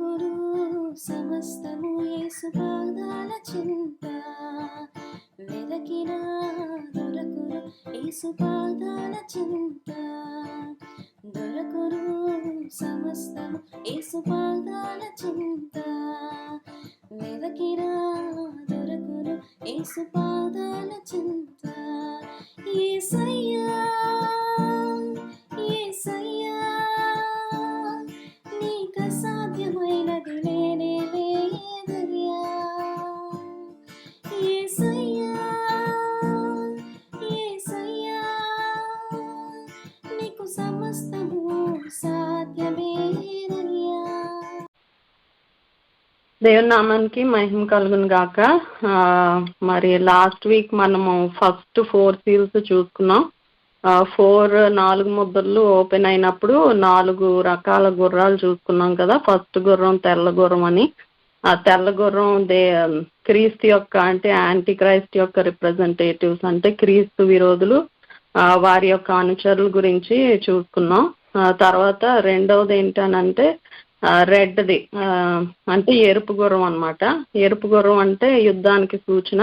దొరకును సమస్తము యేసు పాదాల చింత. వెదకినా దొరకును యేసు పాదాల చింత. దొరకును సమస్తము యేసు పాదాల చింత. వెదకినా దొరకును యేసు పాదాల చింత. యేసయ్యా యేసయ్యా నీకు అసాధ్యమైనది లేనే లేదయ్యా. యేసయ్యా యేసయ్యా నీకు సమస్తము సాధ్యమేనయ్యా. దేవుని నామానికి మహిమ కలుగును గాక. మరి లాస్ట్ వీక్ మనము ఫస్ట్ 4 సీల్స్ చూసుకున్నాం. 4 ముద్రలు ఓపెన్ అయినప్పుడు 4 రకాల గుర్రాలు చూసుకున్నాం కదా. ఫస్ట్ గుర్రం తెల్ల గుర్రం అని. ఆ తెల్ల గుర్రం క్రీస్తు యొక్క అంటే యాంటీ క్రైస్ట్ యొక్క రిప్రజెంటేటివ్స్, అంటే క్రీస్తు విరోధులు, వారి యొక్క అనుచరుల గురించి చూసుకున్నాం. తర్వాత రెండవది ఏంటనంటే రెడ్ది, అంటే ఎరుపు గుర్రం అన్నమాట. ఎరుపు గుర్రం అంటే యుద్ధానికి సూచన,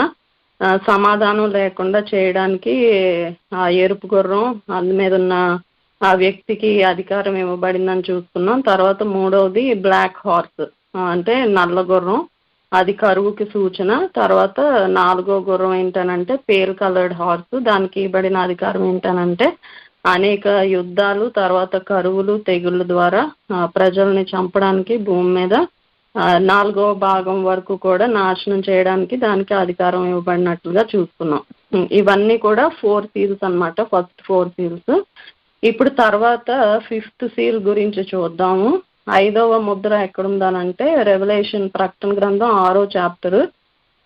సమాధానం లేకుండా చేయడానికి ఆ ఎరుపు గుర్రం అందు మీద ఉన్న ఆ వ్యక్తికి అధికారం ఇవ్వబడిందని చూసుకున్నాం. తర్వాత మూడవది బ్లాక్ హార్స్, అంటే నల్ల గుర్రం, అది కరువుకి సూచన. తర్వాత 4వ గుర్రం ఏంటనంటే పేల్ కలర్డ్ హార్స్, దానికి ఇవ్వబడిన అధికారం ఏంటనంటే అనేక యుద్ధాలు, తర్వాత కరువులు, తెగుళ్ళ ద్వారా ప్రజల్ని చంపడానికి భూమి మీద 4వ భాగం వరకు కూడా నాశనం చేయడానికి దానికి అధికారం ఇవ్వబడినట్లుగా చూసుకున్నాం. ఇవన్నీ కూడా 4 సీల్స్ అన్నమాట, ఫస్ట్ 4 సీల్స్. ఇప్పుడు తర్వాత 5th సీల్ గురించి చూద్దాము. 5వ ముద్ర ఎక్కడుందనంటే రెవల్యూషన్ ప్రకటన గ్రంథం 6వ చాప్టర్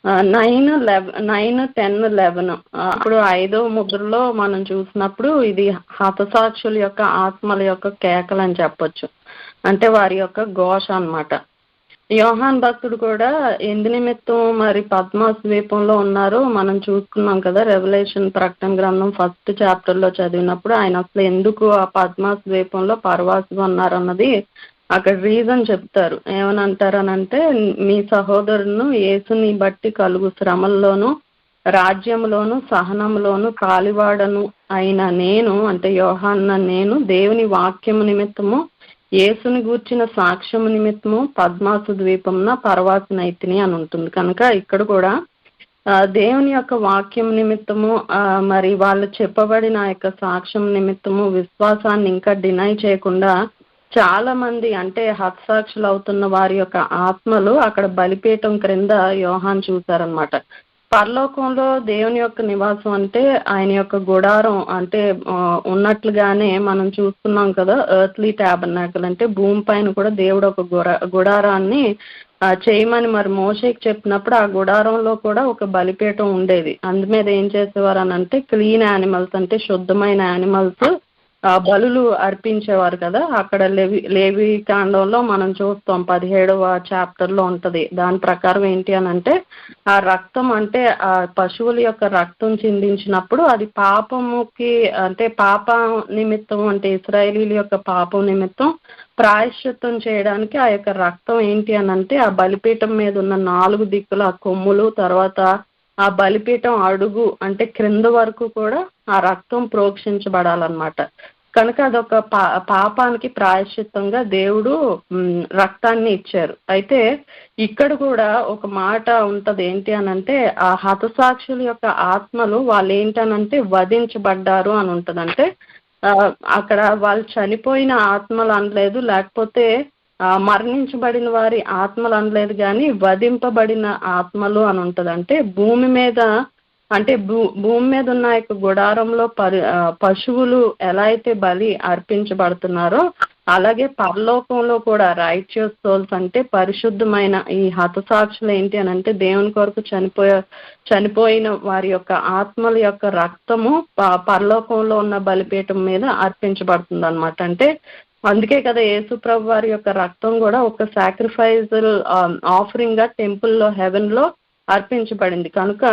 9, 10, 11. ఇప్పుడు 5వ ముద్రలో మనం చూసినప్పుడు ఇది హతసాక్షుల యొక్క ఆత్మల యొక్క కేకలు అని చెప్పొచ్చు, అంటే వారి యొక్క ఘోష అన్నమాట. యోహాన్ భక్తుడు కూడా ఎందు నిమిత్తం మరి పద్మాస్ ద్వీపంలో ఉన్నారో మనం చూసుకున్నాం కదా. రెవల్యూషన్ ప్రకటన గ్రంథం ఫస్ట్ చాప్టర్లో చదివినప్పుడు ఆయన అసలు ఎందుకు ఆ పద్మాస్ ద్వీపంలో పరవాసుగా ఉన్నారన్నది అక్కడ రీజన్ చెప్తారు. ఏమనంటారనంటే, మీ సహోదరును యేసుని బట్టి కలుగు శ్రమల్లోనూ రాజ్యంలోను సహనంలోను కాలివాడను అయిన నేను, అంటే యోహాన్న నేను, దేవుని వాక్యము నిమిత్తము యేసుని గూర్చిన సాక్ష్యము నిమిత్తము పద్మాసు ద్వీపంన పరవాసినైతిని అని ఉంటుంది. కనుక ఇక్కడ కూడా దేవుని యొక్క వాక్యం నిమిత్తము మరి వాళ్ళు చెప్పబడిన యొక్క సాక్ష్యం నిమిత్తము విశ్వాసాన్ని ఇంకా డినై చేయకుండా చాలా మంది, అంటే హతసాక్షులు అవుతున్న వారి యొక్క ఆత్మలు అక్కడ బలిపీఠం క్రింద యోహాన్ చూశారనమాట. పరలోకంలో దేవుని యొక్క నివాసం అంటే ఆయన యొక్క గుడారం అంటే ఉన్నట్లుగానే మనం చూస్తున్నాం కదా. ఎర్త్లీ ట్యాబర్నాకల్ అంటే భూమి పైన కూడా దేవుడు ఒక గుడారాన్ని చేయమని మరి మోషేకి చెప్పినప్పుడు ఆ గుడారంలో కూడా ఒక బలిపీఠం ఉండేది. అందు మీద ఏం చేసేవారు అని అంటే క్లీన్ యానిమల్స్, అంటే శుద్ధమైన యానిమల్స్ బలులు అర్పించేవారు కదా. అక్కడ లేవి కాండంలో మనం చూస్తాం 17వ చాప్టర్లో ఉంటుంది. దాని ప్రకారం ఏంటి అని అంటే ఆ రక్తం, అంటే ఆ పశువుల యొక్క రక్తం చిందించినప్పుడు అది పాపముకి, అంటే పాప నిమిత్తం, అంటే ఇశ్రాయేలీల యొక్క పాపం నిమిత్తం ప్రాయశ్చిత్తం చేయడానికి ఆ యొక్క రక్తం ఏంటి అని అంటే ఆ బలిపీఠం మీద ఉన్న 4 దిక్కుల ఆ కొమ్ములు, తర్వాత ఆ బలిపీఠం అడుగు అంటే క్రింద వరకు కూడా ఆ రక్తం ప్రోక్షించబడాలన్నమాట. కనుక అదొక పాపానికి ప్రాయశ్చిత్తంగా దేవుడు రక్తాన్ని ఇచ్చారు. అయితే ఇక్కడ కూడా ఒక మాట ఉంటది, ఏంటి అనంటే ఆ హతసాక్షుల యొక్క ఆత్మలు వాళ్ళు ఏంటనంటే వధించబడ్డారు అని ఉంటది. అంటే అక్కడ వాళ్ళు చనిపోయిన ఆత్మలు అనలేదు, లేకపోతే మరణించబడిన వారి ఆత్మలు అనలేదు, కానీ వధింపబడిన ఆత్మలు అని ఉంటది. అంటే భూమి మీద, అంటే భూమి మీద ఉన్న యొక్క గుడారంలో పశువులు ఎలా అయితే బలి అర్పించబడుతున్నారో అలాగే పరలోకంలో కూడా రైచియస్ సోల్స్, అంటే పరిశుద్ధమైన ఈ హతసాక్షులు ఏంటి అని అంటే దేవుని కొరకు చనిపోయిన వారి యొక్క ఆత్మల యొక్క రక్తము పరలోకంలో ఉన్న బలిపీఠం మీద అర్పించబడుతుంది అన్నమాట. అంటే అందుకే కదా యేసు ప్రభు వారి యొక్క రక్తం కూడా ఒక సాక్రిఫైజల్ ఆఫరింగ్ గా టెంపుల్లో హెవెన్లో అర్పించబడింది. కనుక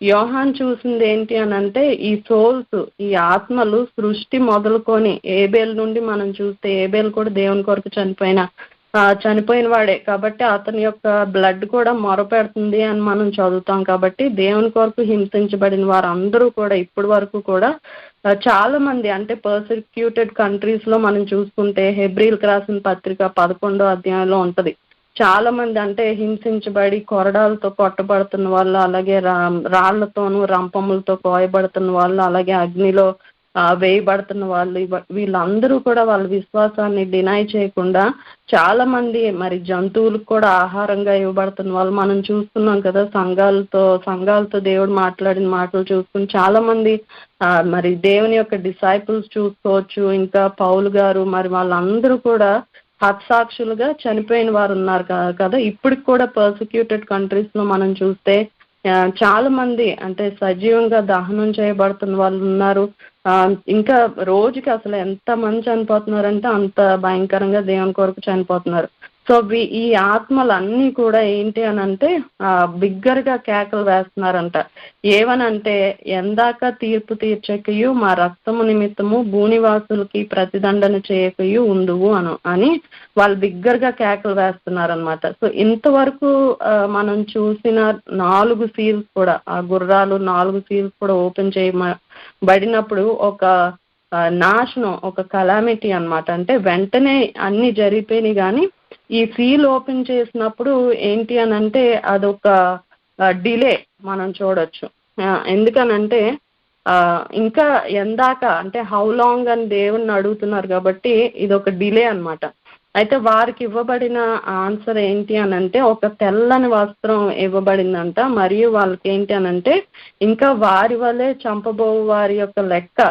యోహాన్ చూసింది ఏంటి అని అంటే ఈ సోల్స్, ఈ ఆత్మలు సృష్టి మొదలుకొని ఏబేల్ నుండి మనం చూస్తే ఏబేల్ కూడా దేవుని కొరకు చనిపోయిన చనిపోయిన వాడే కాబట్టి అతని యొక్క బ్లడ్ కూడా మొరపెడుతుంది అని మనం చదువుతాం. కాబట్టి దేవుని కొరకు హింసించబడిన వారందరూ కూడా ఇప్పటి వరకు కూడా చాలా మంది అంటే పర్సిక్యూటెడ్ కంట్రీస్ లో మనం చూసుకుంటే హెబ్రీలకు రాసిన పత్రిక 11వ అధ్యాయంలో ఉంటది. చాలా మంది అంటే హింసించబడి కొరడాలతో కొట్టబడుతున్న వాళ్ళు, అలాగే రాళ్లతోనూ రంపములతో కోయబడుతున్న వాళ్ళు, అలాగే అగ్నిలో వేయబడుతున్న వాళ్ళు, వీళ్ళందరూ కూడా వాళ్ళ విశ్వాసాన్ని డినై చేయకుండా చాలా మంది మరి జంతువులకు కూడా ఆహారంగా ఇవ్వబడుతున్న వాళ్ళు మనం చూస్తున్నాం కదా. సంఘాలతో దేవుడు మాట్లాడిన మాటలు చూసుకుని చాలా మంది మరి దేవుని యొక్క డిసైపుల్స్ చూసుకోవచ్చు. ఇంకా పౌలు గారు మరి వాళ్ళందరూ కూడా హతసాక్షులుగా చనిపోయిన వారు ఉన్నారు కదా. ఇప్పటికి కూడా పర్సిక్యూటెడ్ కంట్రీస్ లో మనం చూస్తే చాలా మంది అంటే సజీవంగా దహనం చేయబడుతున్న వాళ్ళు ఉన్నారు. ఇంకా రోజుకి అసలు ఎంత మంది చనిపోతున్నారంటే అంత భయంకరంగా దేవుని కొరకు చనిపోతున్నారు. సో ఈ ఆత్మలన్నీ కూడా ఏంటి అని అంటే బిగ్గరగా కేకలు వేస్తున్నారంట. ఏవనంటే ఎందాక తీర్పు తీర్చకయు మా రక్తము నిమిత్తము భూనివాసులకి ప్రతిదండన చేయకయు ఉండువు అని వాళ్ళు బిగ్గరగా కేకలు వేస్తున్నారనమాట. సో ఇంతవరకు మనం చూసిన 4 సీల్స్ కూడా ఆ గుర్రాలు 4 సీల్స్ కూడా ఓపెన్ చేయబడినప్పుడు ఒక నాశనం, ఒక కలామిటీ అన్నమాట. అంటే వెంటనే అన్ని జరిగిపోయినాయి, కానీ ఈ సీల్ ఓపెన్ చేసినప్పుడు ఏంటి అని అంటే అదొక డిలే మనం చూడొచ్చు. ఎందుకనంటే ఇంకా ఎందాక అంటే హౌ లాంగ్ అని దేవుణ్ణి అడుగుతున్నారు కాబట్టి ఇదొక డిలే అన్నమాట. అయితే వారికి ఇవ్వబడిన ఆన్సర్ ఏంటి అని అంటే ఒక తెల్లని వస్త్రం ఇవ్వబడిందంట. మరియు వాళ్ళకి ఏంటి అనంటే ఇంకా వారి వల్లే చంపబో వారి యొక్క లెక్క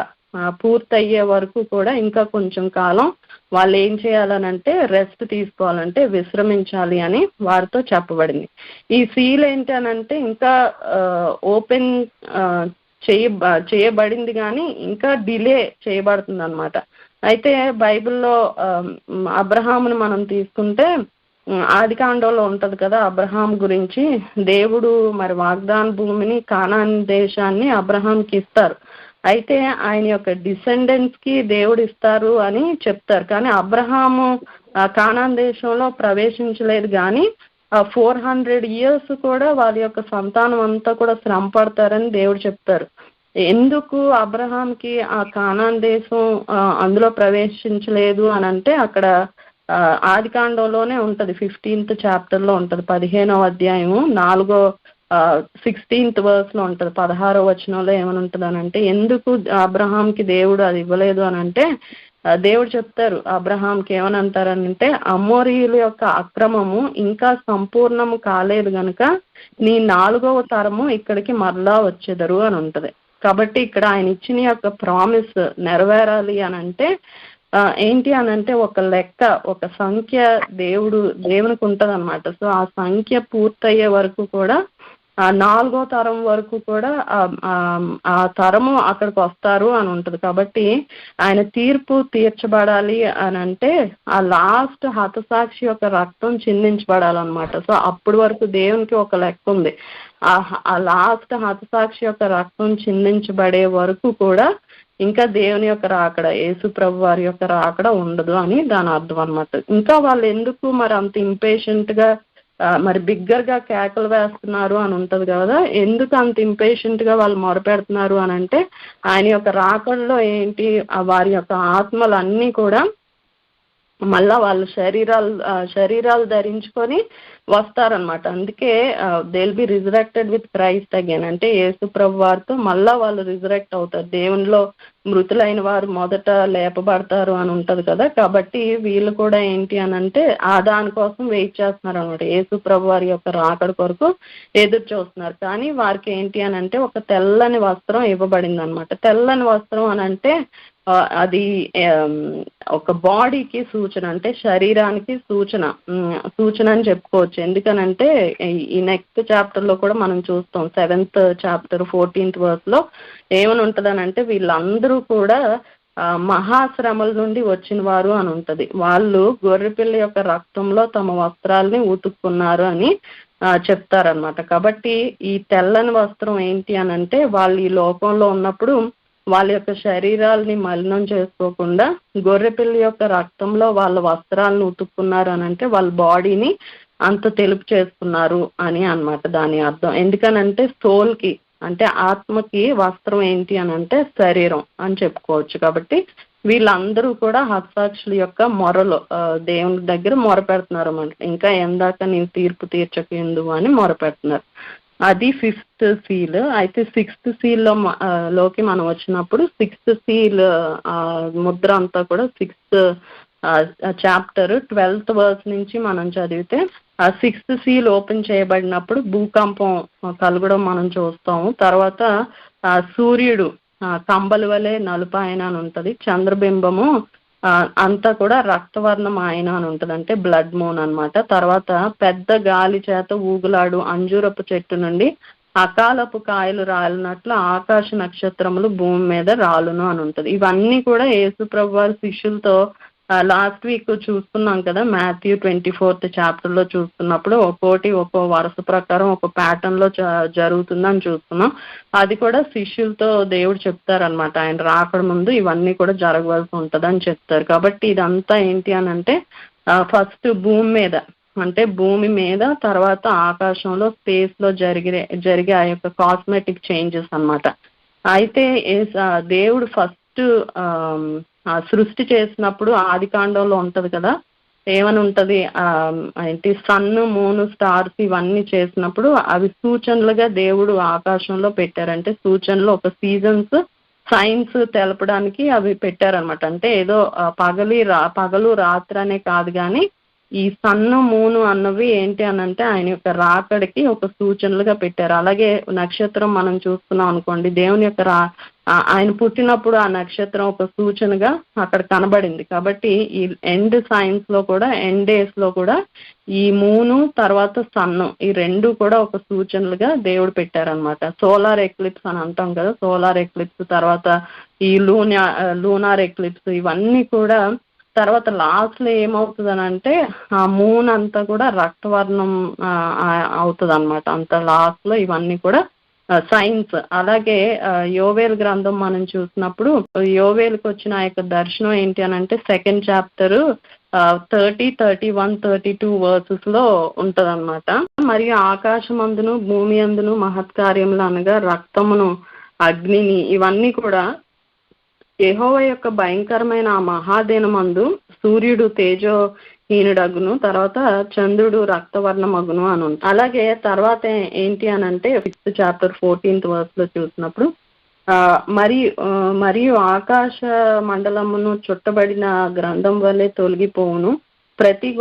పూర్తయ్యే వరకు కూడా ఇంకా కొంచెం కాలం వాళ్ళు ఏం చేయాలనంటే రెస్ట్ తీసుకోవాలంటే విశ్రమించాలి అని వారితో చెప్పబడింది. ఈ సీల్ ఏంటి అనంటే ఇంకా ఓపెన్ చేయబడింది కానీ ఇంకా డిలే చేయబడుతుంది అనమాట. అయితే బైబిల్లో అబ్రహామును మనం తీసుకుంటే ఆదికాండంలో ఉంటది కదా అబ్రహాం గురించి. దేవుడు మరి వాగ్దాన భూమిని కానాన్ దేశాన్ని అబ్రహాంకి ఇస్తారు. అయితే ఆయన యొక్క డిసెండెంట్స్ కి దేవుడు ఇస్తారు అని చెప్తారు. కానీ అబ్రహాము కానాన్ దేశంలో ప్రవేశించలేదు. కానీ 400 years కూడా వాళ్ళ యొక్క సంతానం అంతా కూడా శ్రమ పడతారని దేవుడు చెప్తారు. ఎందుకు అబ్రహాంకి ఆ కానాన్ దేశం అందులో ప్రవేశించలేదు అని అంటే అక్కడ ఆదికాండంలోనే ఉంటది, 15th chapter లో ఉంటది, 15వ అధ్యాయము 16th verse లో ఉంటది. 16వ వచనంలో ఏమని ఉంటది అని అంటే ఎందుకు అబ్రహాంకి దేవుడు అది ఇవ్వలేదు అని అంటే దేవుడు చెప్తారు అబ్రహాంకి ఏమని అంటారనంటే అమోరీయుల యొక్క అక్రమము ఇంకా సంపూర్ణము కాలేదు గనుక నీ 4వ తరము ఇక్కడికి మరలా వచ్చేదరు అని ఉంటది. కాబట్టి ఇక్కడ ఆయన ఇచ్చిన యొక్క ప్రామిస్ నెరవేరాలి అని అంటే ఏంటి అని అంటే ఒక లెక్క, ఒక సంఖ్య దేవునికి ఉంటది అనమాట. సో ఆ సంఖ్య పూర్తయ్యే వరకు కూడా 4వ తరం వరకు కూడా ఆ తరము అక్కడికి వస్తారు అని ఉంటది. కాబట్టి ఆయన తీర్పు తీర్చబడాలి అని అంటే ఆ లాస్ట్ హతసాక్షి యొక్క రక్తం చిందించబడాలన్నమాట. సో అప్పటి వరకు దేవునికి ఒక లెక్క ఉంది. ఆ లాస్ట్ హతసాక్షి యొక్క రక్తం చిందించబడే వరకు కూడా ఇంకా దేవుని యొక్క రాకడ, యేసు ప్రభు వారి యొక్క రాకడ ఉండదు అని దాని అర్థం అనమాట. ఇంకా వాళ్ళు ఎందుకు మరి అంత ఇంపేషెంట్ గా మరి బిగ్గరగా కేకలు వేస్తున్నారు అని ఉంటది కదా. ఎందుకు అంత ఇంపేషెంట్ గా వాళ్ళు మొరపెడుతున్నారు అని అంటే ఆయన యొక్క రాకడలో ఏంటి వారి యొక్క ఆత్మలన్నీ కూడా మళ్ళా వాళ్ళు శరీరాలు ధరించుకొని వస్తారనమాట. అందుకే they will be resurrected with Christ again. అంటే యేసు ప్రభు వారితో మళ్ళా వాళ్ళు రిజరెక్ట్ అవుతారు. దేవునిలో మృతులైన వారు మొదట లేపబడతారు అని ఉంటది కదా. కాబట్టి వీళ్ళు కూడా ఏంటి అని అంటే దానికోసం వెయిట్ చేస్తున్నారు అనమాట. యేసు ప్రభు వారి యొక్క రాకడ కొరకు ఎదురు చూస్తున్నారు. కానీ వారికి ఏంటి అని అంటే ఒక తెల్లని వస్త్రం ఇవ్వబడింది అనమాట. తెల్లని వస్త్రం అని అంటే అది ఒక బాడీకి సూచన, అంటే శరీరానికి సూచన అని చెప్పుకోవచ్చు. ఎందుకనంటే ఈ నెక్స్ట్ చాప్టర్ లో కూడా మనం చూస్తాం 7th chapter 14th verse లో ఏమని ఉంటదని అంటే వీళ్ళందరూ కూడా మహాశ్రమల నుండి వచ్చిన వారు అని ఉంటది. వాళ్ళు గొర్రెపిల్ల యొక్క రక్తంలో తమ వస్త్రాలని ఉతుక్కున్నారు అని చెప్తారనమాట. కాబట్టి ఈ తెల్లని వస్త్రం ఏంటి అని అంటే వాళ్ళు ఈ లోకంలో ఉన్నప్పుడు వాళ్ళ యొక్క శరీరాలని మలినం చేసుకోకుండా గొర్రెపిల్ల యొక్క రక్తంలో వాళ్ళ వస్త్రాలను ఉతుక్కున్నారు అని అంటే వాళ్ళ బాడీని అంత తెలుపు చేసుకున్నారు అని అన్నమాట దాని అర్థం. ఎందుకనంటే సోల్కి అంటే ఆత్మకి వస్త్రం ఏంటి అని అంటే శరీరం అని చెప్పుకోవచ్చు. కాబట్టి వీళ్ళందరూ కూడా హతసాక్షుల యొక్క మొరలు దేవుని దగ్గర మొర పెడుతున్నారు అన్నమాట. ఇంకా ఎందాక నేను తీర్పు తీర్చకుందు అని మొర పెడుతున్నారు. అది 5th సీల్. అయితే 6th సీల్లో లోకి మనం వచ్చినప్పుడు 6th సీల్ ముద్ర అంతా కూడా 6th చాప్టర్ 12th వర్స్ నుంచి మనం చదివితే ఆ 6th సీల్ ఓపెన్ చేయబడినప్పుడు భూకంపం కలగడం మనం చూస్తాము. తర్వాత సూర్యుడు కంబలి వలె నలుపు ఆయన అని ఉంటుంది. చంద్రబింబము అంతా కూడా రక్తవర్ణం ఆయన అని ఉంటుంది, అంటే బ్లడ్ మూన్ అన్నమాట. తర్వాత పెద్ద గాలి చేత ఊగులాడు అంజూరపు చెట్టు నుండి అకాలపు కాయలు రాలినట్లు ఆకాశ నక్షత్రములు భూమి మీద రాలును అని ఉంటుంది. ఇవన్నీ కూడా యేసు ప్రభు వారి శిష్యులతో లాస్ట్ వీక్ చూసుకున్నాం కదా, మాథ్యూ 24th చాప్టర్లో చూస్తున్నప్పుడు ఒక్కో వరుస ప్రకారం ఒక ప్యాటర్న్లో జరుగుతుందని చూస్తున్నాం. అది కూడా శిష్యులతో దేవుడు చెప్తారనమాట, ఆయన రాకడ ముందు ఇవన్నీ కూడా జరగవలసి ఉంటుందని చెప్తారు. కాబట్టి ఇదంతా ఏంటి అని అంటే ఫస్ట్ భూమి మీద అంటే భూమి మీద, తర్వాత ఆకాశంలో స్పేస్లో జరిగే ఆ యొక్క కాస్మెటిక్ చేంజెస్ అన్నమాట. అయితే దేవుడు ఫస్ట్ సృష్టి చేసినప్పుడు ఆది కాండంలో ఉంటది కదా, ఏమని ఉంటది, ఏంటి సన్ మూన్ స్టార్స్ ఇవన్నీ చేసినప్పుడు అవి సూచనలుగా దేవుడు ఆకాశంలో పెట్టారంటే సూచనలు ఒక సీజన్స్ సైన్స్ తెలపడానికి అవి పెట్టారనమాట. అంటే ఏదో పగలు రాత్రి అనే కాదు, కానీ ఈ సన్ను మూను అన్నవి ఏంటి అని అంటే ఆయన యొక్క రాకడికి ఒక సూచనలుగా పెట్టారు. అలాగే నక్షత్రం మనం చూస్తున్నాం అనుకోండి, దేవుని యొక్క ఆయన పుట్టినప్పుడు ఆ నక్షత్రం ఒక సూచనగా అక్కడ కనబడింది. కాబట్టి ఈ ఎండ్ సైన్స్ లో కూడా ఎండ్ డేస్ లో కూడా ఈ మూను తర్వాత సన్ను ఈ రెండు కూడా ఒక సూచనలుగా దేవుడు పెట్టారనమాట. సోలార్ ఎక్లిప్స్ అని అంటాం కదా, సోలార్ ఎక్లిప్స్ తర్వాత ఈ లూనార్ ఎక్లిప్స్ ఇవన్నీ కూడా తర్వాత లాస్ట్ లో ఏమవుతుంది అని అంటే ఆ మూన్ అంతా కూడా రక్తవర్ణం అవుతుంది అనమాట. అంత లాస్ట్ లో ఇవన్నీ కూడా సైన్స్. అలాగే యోవేల్ గ్రంథం మనం చూసినప్పుడు యోవేల్కి వచ్చిన ఆ యొక్క దర్శనం ఏంటి అని అంటే 2nd చాప్టర్ 30, 31, 32 వర్సెస్ లో ఉంటది అనమాట. మరియు ఆకాశమందును భూమి అందును మహత్కార్యములు అనగా రక్తమును అగ్నిని ఇవన్నీ కూడా యెహోవా యొక్క భయంకరమైన ఆ మహాదినమందు సూర్యుడు తేజోహీనుడగును, తర్వాత చంద్రుడు రక్తవర్ణమగును అని ఉంది. అలాగే తర్వాత ఏంటి అని అంటే 5th చాప్టర్ 14th వర్స్ లో చూసినప్పుడు మరియు ఆకాశ మండలమును చుట్టబడిన గ్రంథం వల్లే తొలగిపోవును, ప్రతి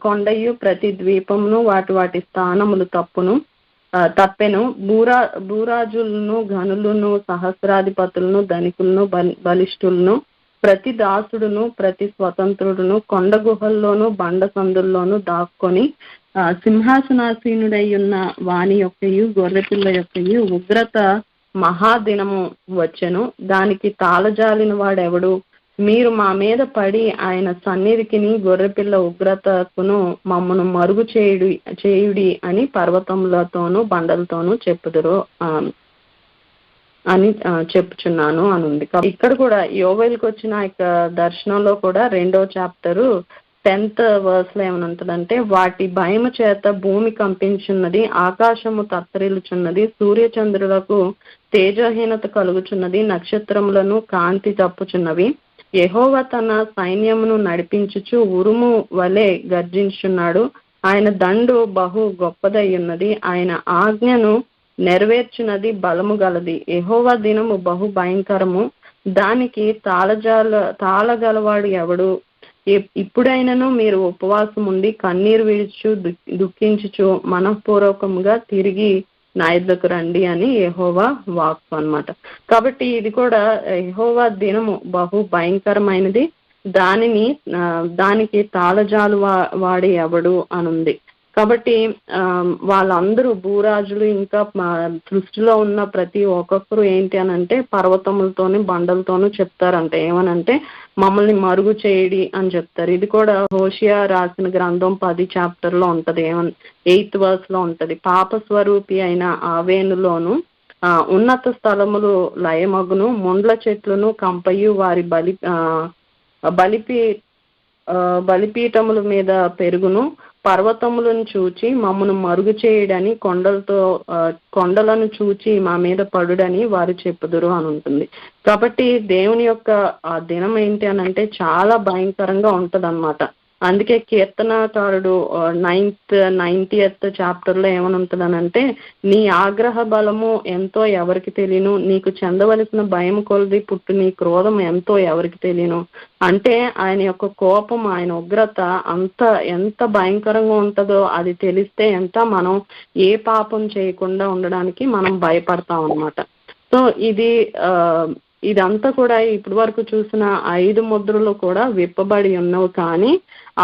కొండయు ప్రతి ద్వీపమును వాటి స్థానములు తప్పెను, భూరాజులను ఘనులను సహస్రాధిపతులను ధనికులను బలిష్ఠులను ప్రతి దాసుడును ప్రతి స్వతంత్రుడును కొండ గుహల్లోను బండ సందుల్లోనూ దాక్కొని సింహాసనాసీనుడై ఉన్న వాని యొక్కయు గొర్రెపిల్ల యొక్కయు ఉగ్రత మహాదినము వచ్చెను, దానికి తాళజాలిన వాడెవడు, మీరు మా మీద పడి ఆయన సన్నిధికిని గొర్రెపిల్ల ఉగ్రతకును మమ్మను మరుగు చేయుడి అని పర్వతములతోనూ బండలతోనూ చెప్పుదురు అని చెప్పుచున్నాను అని ఉంది. ఇక్కడ కూడా యోవేల్కి వచ్చిన యొక్క దర్శనంలో కూడా 2వ చాప్టరు 10th వర్స్ లో ఏమని ఉంటుందంటే వాటి భయము చేత భూమి కంపించున్నది, ఆకాశము తత్తరిల్లుచున్నది, సూర్యచంద్రులకు తేజహీనత కలుగుచున్నది, నక్షత్రములను కాంతి తప్పుచున్నవి, యెహోవా తన సైన్యమును నడిపించుచు ఉరుము వలె గర్జించున్నాడు, ఆయన దండు బహు గొప్పదై ఉన్నది, ఆయన ఆజ్ఞను నెరవేర్చున్నది బలము గలది, యెహోవా దినము బహు భయంకరము, దానికి తాళగలవాడు ఎవడు, ఇప్పుడైనను మీరు ఉపవాసం ఉండి కన్నీరు విడుచు దుఃఖించుచు మనఃపూర్వకంగా తిరిగి నా యొద్దకు రండి అని యెహోవా వాక్కు అన్నమాట. కాబట్టి ఇది కూడా యెహోవా దినము బహు భయంకరమైనది, దానికి తాళజాలు వాడి ఎవడు అనుంది. కాబట్టి వాళ్ళందరూ భూరాజులు ఇంకా సృష్టిలో ఉన్న ప్రతి ఒక్కొక్కరు ఏంటి అని అంటే పర్వతములతోని బండలతోనూ చెప్తారంటే ఏమనంటే మమ్మల్ని మరుగు చేయడి అని చెప్తారు. ఇది కూడా హోషియా రాసిన గ్రంథం 10 చాప్టర్ లో ఉంటది, 8th వర్స్ లో ఉంటది. పాప స్వరూపి అయిన ఆవేనులోను ఉన్నత స్థలములు లయమగును, ముండ్ల చెట్లను కంపయు వారి బలిపీ బలిపీఠముల మీద పెరుగును, పర్వతములను చూచి మమ్మను మరుగు చేయడని కొండలను చూచి మా మీద పడుడని వారు చెప్పుదురు అని ఉంటుంది. కాబట్టి దేవుని యొక్క ఆ దినం ఏంటి అని అంటే చాలా భయంకరంగా ఉంటదన్నమాట. అందుకే కీర్తనకారుడు 90th చాప్టర్లో ఏమని ఉంటుందనంటే, నీ ఆగ్రహ బలము ఎంతో ఎవరికి తెలియను, నీకు చెందవలసిన భయం కొలది పుట్టు నీ క్రోధం ఎంతో ఎవరికి తెలియను. అంటే ఆయన యొక్క కోపం, ఆయన ఉగ్రత ఎంత భయంకరంగా ఉంటుందో అది తెలిస్తే మనం ఏ పాపం చేయకుండా ఉండడానికి మనం భయపడతాం అన్నమాట. సో ఇదంతా కూడా ఇప్పటి వరకు చూసిన 5 ముద్రలు కూడా విప్పబడి ఉన్నవి, కానీ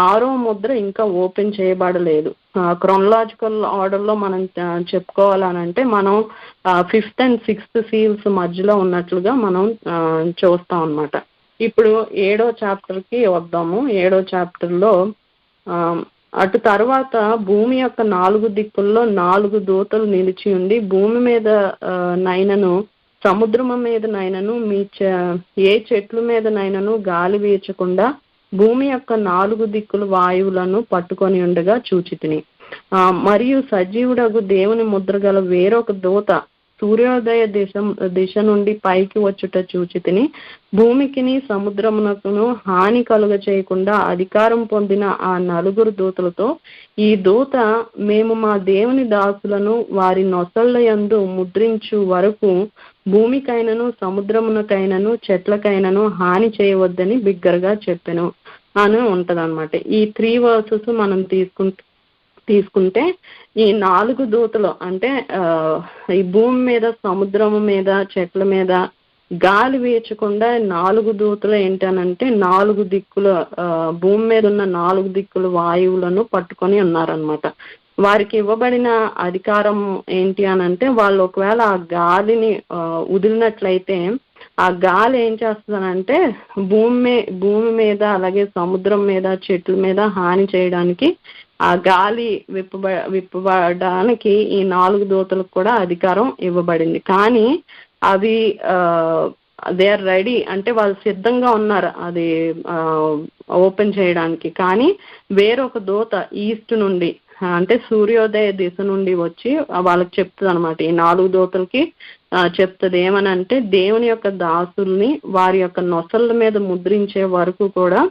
6వ ముద్ర ఇంకా ఓపెన్ చేయబడలేదు. క్రోనలాజికల్ ఆర్డర్లో మనం చెప్పుకోవాలనంటే మనం 5th and 6th సీల్స్ మధ్యలో ఉన్నట్లుగా మనం చూస్తాం అన్నమాట. ఇప్పుడు 7వ చాప్టర్కి వద్దాము. 7వ చాప్టర్లో అటు తర్వాత భూమి యొక్క 4 దిక్కుల్లో 4 దూతలు నిలిచి ఉండి, భూమి మీద నైనను సముద్రము మీద నైనను ఏ చెట్ల మీద నైనను గాలి వీచకుండా భూమి యొక్క 4 దిక్కుల వాయువులను పట్టుకొని ఉండగా చూచితిని. మరియు సజీవుడగు దేవుని ముద్ర గల వేరొక దూత సూర్యోదయ దిశ నుండి పైకి వచ్చుట చూచితిని. భూమికిని సముద్రమునకును హాని కలుగ చేయకుండా అధికారం పొందిన ఆ 4 దూతలతో, ఈ దూత మేము మా దేవుని దాసులను వారి నొసళ్ళ యందు ముద్రించు వరకు భూమికైనను సముద్రమునకైనను చెట్లకైనను హాని చేయవద్దని బిగ్గరగా చెప్పెను అని ఉంటదన్నమాట. ఈ 3 verses మనం తీసుకుంటే ఈ 4 దూతలు అంటే ఈ భూమి మీద, సముద్రము మీద, చెట్ల మీద గాలి వీచకుండా 4 దూతలు ఏంటనంటే 4 దిక్కుల భూమి మీద ఉన్న 4 దిక్కుల వాయువులను పట్టుకొని ఉన్నారనమాట. వారికి ఇవ్వబడిన అధికారం ఏంటి అనంటే, వాళ్ళు ఒకవేళ ఆ గాలిని వదిలినట్లయితే ఆ గాలి ఏం చేస్తుందనంటే భూమి మీద అలాగే సముద్రం మీద చెట్ల మీద హాని చేయడానికి, ఆ గాలి విప్పబడడానికి ఈ 4 దూతలకు కూడా అధికారం ఇవ్వబడింది. కానీ అవి దే ఆర్ రెడీ, అంటే వాళ్ళు సిద్ధంగా ఉన్నారు అది ఓపెన్ చేయడానికి. కానీ వేరొక దూత ఈస్ట్ నుండి అంటే సూర్యోదయ దిశ నుండి వచ్చి వాళ్ళకి చెప్తుంది అనమాట. ఈ 4 దూతలకి చెప్తుంది ఏమనంటే, దేవుని యొక్క దాసుల్ని వారి యొక్క నొసళ్ళ మీద ముద్రించే వరకు కూడా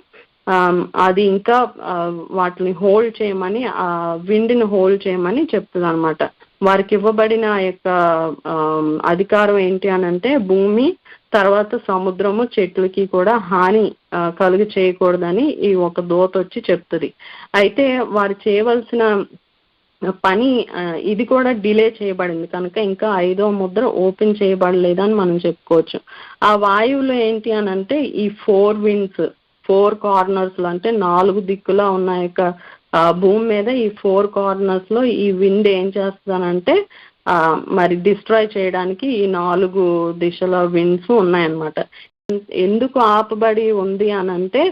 అది ఇంకా వాటిని హోల్డ్ చేయమని, ఆ విండ్ని హోల్డ్ చేయమని చెప్తుంది అనమాట. వారికి ఇవ్వబడిన యొక్క అధికారం ఏంటి అనంటే, భూమి తర్వాత సముద్రము చెట్లకి కూడా హాని కలుగు చేయకూడదని ఈ ఒక దూత వచ్చి చెప్తుంది. అయితే వారు చేయవలసిన పని ఇది కూడా డిలే చేయబడింది కనుక ఇంకా 5వ ముద్ర ఓపెన్ చేయబడలేదని మనం చెప్పుకోవచ్చు. ఆ వాయువులు ఏంటి అనంటే ఈ 4 winds, 4 corners అంటే 4 దిక్కులా ఉన్న యొక్క భూమి మీద ఈ 4 corners లో ఈ విండ్ ఏం చేస్తుందనంటే మరి డిస్ట్రాయ్ చేయడానికి ఈ 4 దిశల విండ్స్ ఉన్నాయన్నమాట. ఎందుకు ఆపబడి ఉంది అనంటే,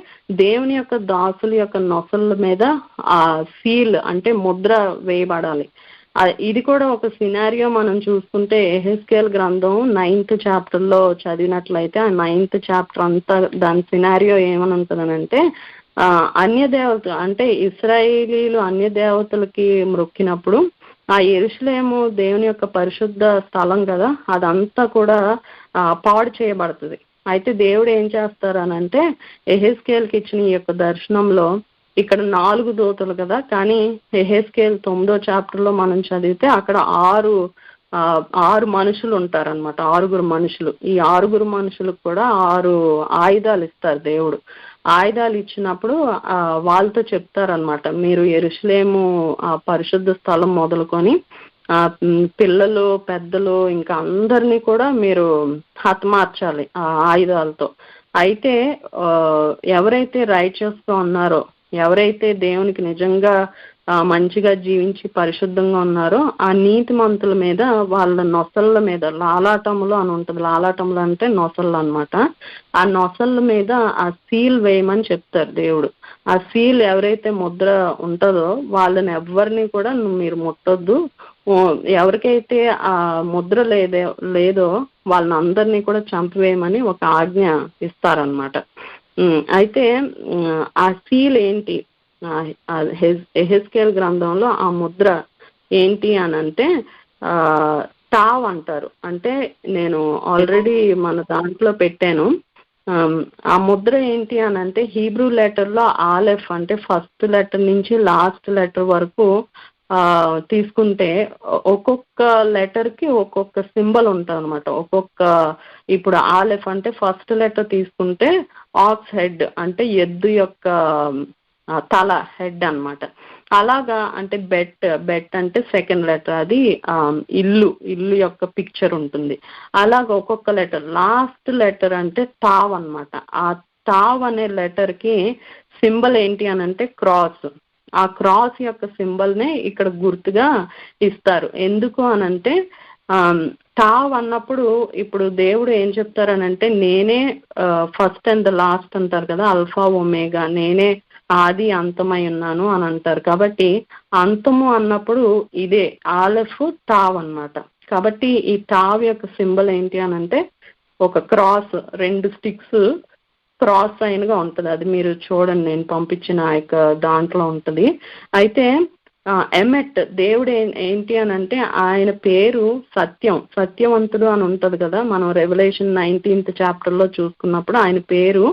దేవుని యొక్క దాసుల యొక్క నొసళ్ళ మీద ఆ సీల్ అంటే ముద్ర వేయబడాలి. ఇది కూడా ఒక సినారియో మనం చూసుకుంటే యెహెజ్కేలు గ్రంథం 9th చాప్టర్లో చదివినట్లయితే, ఆ 9th చాప్టర్ అంతా దాని సినారియో ఏమని ఉంటుందనంటే, అన్య దేవత అంటే ఇశ్రాయేలీలు అన్య దేవతలకి మొక్కినప్పుడు ఆ యెరూషలేము దేవుని యొక్క పరిశుద్ధ స్థలం కదా, అదంతా కూడా పాడు చేయబడుతుంది. అయితే దేవుడు ఏం చేస్తారనంటే, యెహెజ్కేలుకి ఇచ్చిన ఈ యొక్క దర్శనంలో ఇక్కడ 4 దూతలు కదా, కానీ యెహెజ్కేలు 9వ చాప్టర్లో మనం చదివితే అక్కడ 6 మనుషులు ఉంటారనమాట. 6 మనుషులు. ఈ 6 మనుషులకు కూడా 6 ఆయుధాలు ఇస్తారు దేవుడు. ఆయుధాలు ఇచ్చినప్పుడు వాళ్ళతో చెప్తారనమాట, మీరు యెరూషలేము పరిశుద్ధ స్థలం మొదలుకొని పిల్లలు పెద్దలు ఇంకా అందరినీ కూడా మీరు హతమార్చాలి ఆ ఆయుధాలతో. అయితే ఎవరైతే రైచియస్గా ఉన్నారో, ఎవరైతే దేవునికి నిజంగా మంచిగా జీవించి పరిశుద్ధంగా ఉన్నారో ఆ నీతిమంతుల మీద, వాళ్ళ నొసళ్ళ మీద లాలాటములు అని ఉంటుంది. లాలాటములు అంటే నొసళ్ళు అనమాట. ఆ నొసళ్ళ మీద ఆ సీల్ వేయమని చెప్తారు దేవుడు. ఆ సీల్ ఎవరైతే ముద్ర ఉంటుందో వాళ్ళని ఎవరిని కూడా మీరు ముట్టొద్దు, ఎవరికైతే ఆ ముద్ర లేదో వాళ్ళని అందరినీ కూడా చంపివేయమని ఒక ఆజ్ఞ ఇస్తారనమాట. అయితే ఆ సీల్ ఏంటి, ఎహెజ్కేల్ గ్రంథంలో ఆ ముద్ర ఏంటి అని అంటే టావ్ అంటారు. అంటే నేను ఆల్రెడీ మన దాంట్లో పెట్టాను. ఆ ముద్ర ఏంటి అని అంటే హీబ్రూ లెటర్లో ఆలెఫ్ అంటే ఫస్ట్ లెటర్ నుంచి లాస్ట్ లెటర్ వరకు తీసుకుంటే ఒక్కొక్క లెటర్కి ఒక్కొక్క సింబల్ ఉంటుంది అనమాట. ఇప్పుడు ఆలెఫ్ అంటే ఫస్ట్ లెటర్ తీసుకుంటే ఆక్స్ హెడ్ అంటే ఎద్దు యొక్క తల, హెడ్ అన్నమాట. అలాగా అంటే బెట్ అంటే సెకండ్ లెటర్, అది ఇల్లు యొక్క పిక్చర్ ఉంటుంది. అలాగా ఒక్కొక్క లెటర్, లాస్ట్ లెటర్ అంటే టావ్ అన్నమాట. ఆ టావ్ అనే లెటర్కి సింబల్ ఏంటి అని అంటే క్రాస్. ఆ క్రాస్ యొక్క సింబల్నే ఇక్కడ గుర్తుగా ఇస్తారు. ఎందుకు అనంటే టావ్ అన్నప్పుడు ఇప్పుడు దేవుడు ఏం చెప్తారనంటే నేనే ఫస్ట్ అండ్ ద లాస్ట్ అంటారు కదా, అల్ఫా ఒమేగా, నేనే ఆది అంతమై ఉన్నాను అని అంటారు. కాబట్టి అంతము అన్నప్పుడు ఇదే ఆలెఫ్ టావ్ అన్నమాట. కాబట్టి ఈ టావ్ యొక్క సింబల్ ఏంటి అని అంటే ఒక క్రాస్, 2 స్టిక్స్ క్రాస్ సైన్ గా ఉంటుంది. అది మీరు చూడండి, నేను పంపించిన యొక్క దాంట్లో ఉంటుంది. అయితే ఎమెట్ దేవుడు ఏంటి అని అంటే ఆయన పేరు సత్యవంతుడు అని ఉంటుంది కదా. మనం రెవల్యూషన్ 19th చాప్టర్లో చూసుకున్నప్పుడు ఆయన పేరు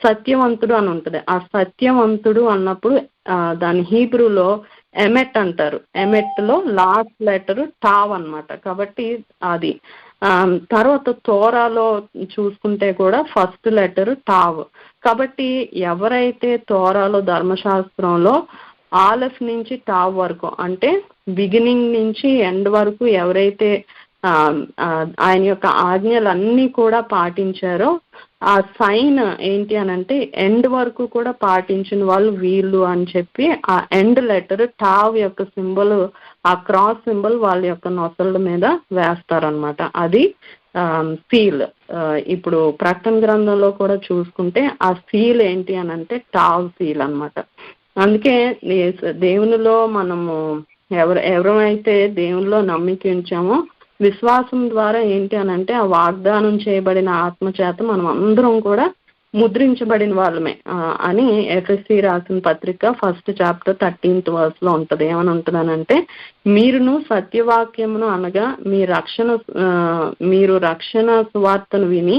సత్యవంతుడు అని ఉంటుంది. ఆ సత్యవంతుడు అన్నప్పుడు దాని హీబ్రూలో ఎమెట్ అంటారు. ఎమెట్ లో లాస్ట్ లెటర్ టావ్ అన్నమాట. కాబట్టి అది తర్వాత తోరాలో చూసుకుంటే కూడా ఫస్ట్ లెటర్ టావ్. కాబట్టి ఎవరైతే తోరాలో ధర్మశాస్త్రంలో ఆలెఫ్ నుంచి టావ్ వరకు అంటే బిగినింగ్ నుంచి ఎండ్ వరకు ఎవరైతే ఆయన యొక్క ఆజ్ఞలన్నీ కూడా పాటించారో ఆ సైన్ ఏంటి అని అంటే ఎండ్ వరకు కూడా పాటించిన వాళ్ళు వీళ్ళు అని చెప్పి ఆ ఎండ్ లెటర్ టావ్ యొక్క సింబల్, ఆ క్రాస్ సింబల్ వాళ్ళ యొక్క నొసళ్ళ మీద వేస్తారనమాట. అది సీల్. ఇప్పుడు ప్రకటన గ్రంథంలో కూడా చూసుకుంటే ఆ సీల్ ఏంటి అని అంటే టావ్ సీల్ అన్నమాట. అందుకే దేవునిలో మనము ఎవరైతే దేవునిలో నమ్మిక ఉంచామో విశ్వాసం ద్వారా ఏంటి అని అంటే ఆ వాగ్దానం చేయబడిన ఆత్మ చేత మనం అందరం కూడా ముద్రించబడిన వాళ్ళమే అని ఎఫ్ఎస్సి రాసిన పత్రిక 1st చాప్టర్ 13th వర్స్లో ఉంటుంది. ఏమని ఉంటుందనంటే మీరును సత్యవాక్యమును అనగా మీరు రక్షణ సువార్తను విని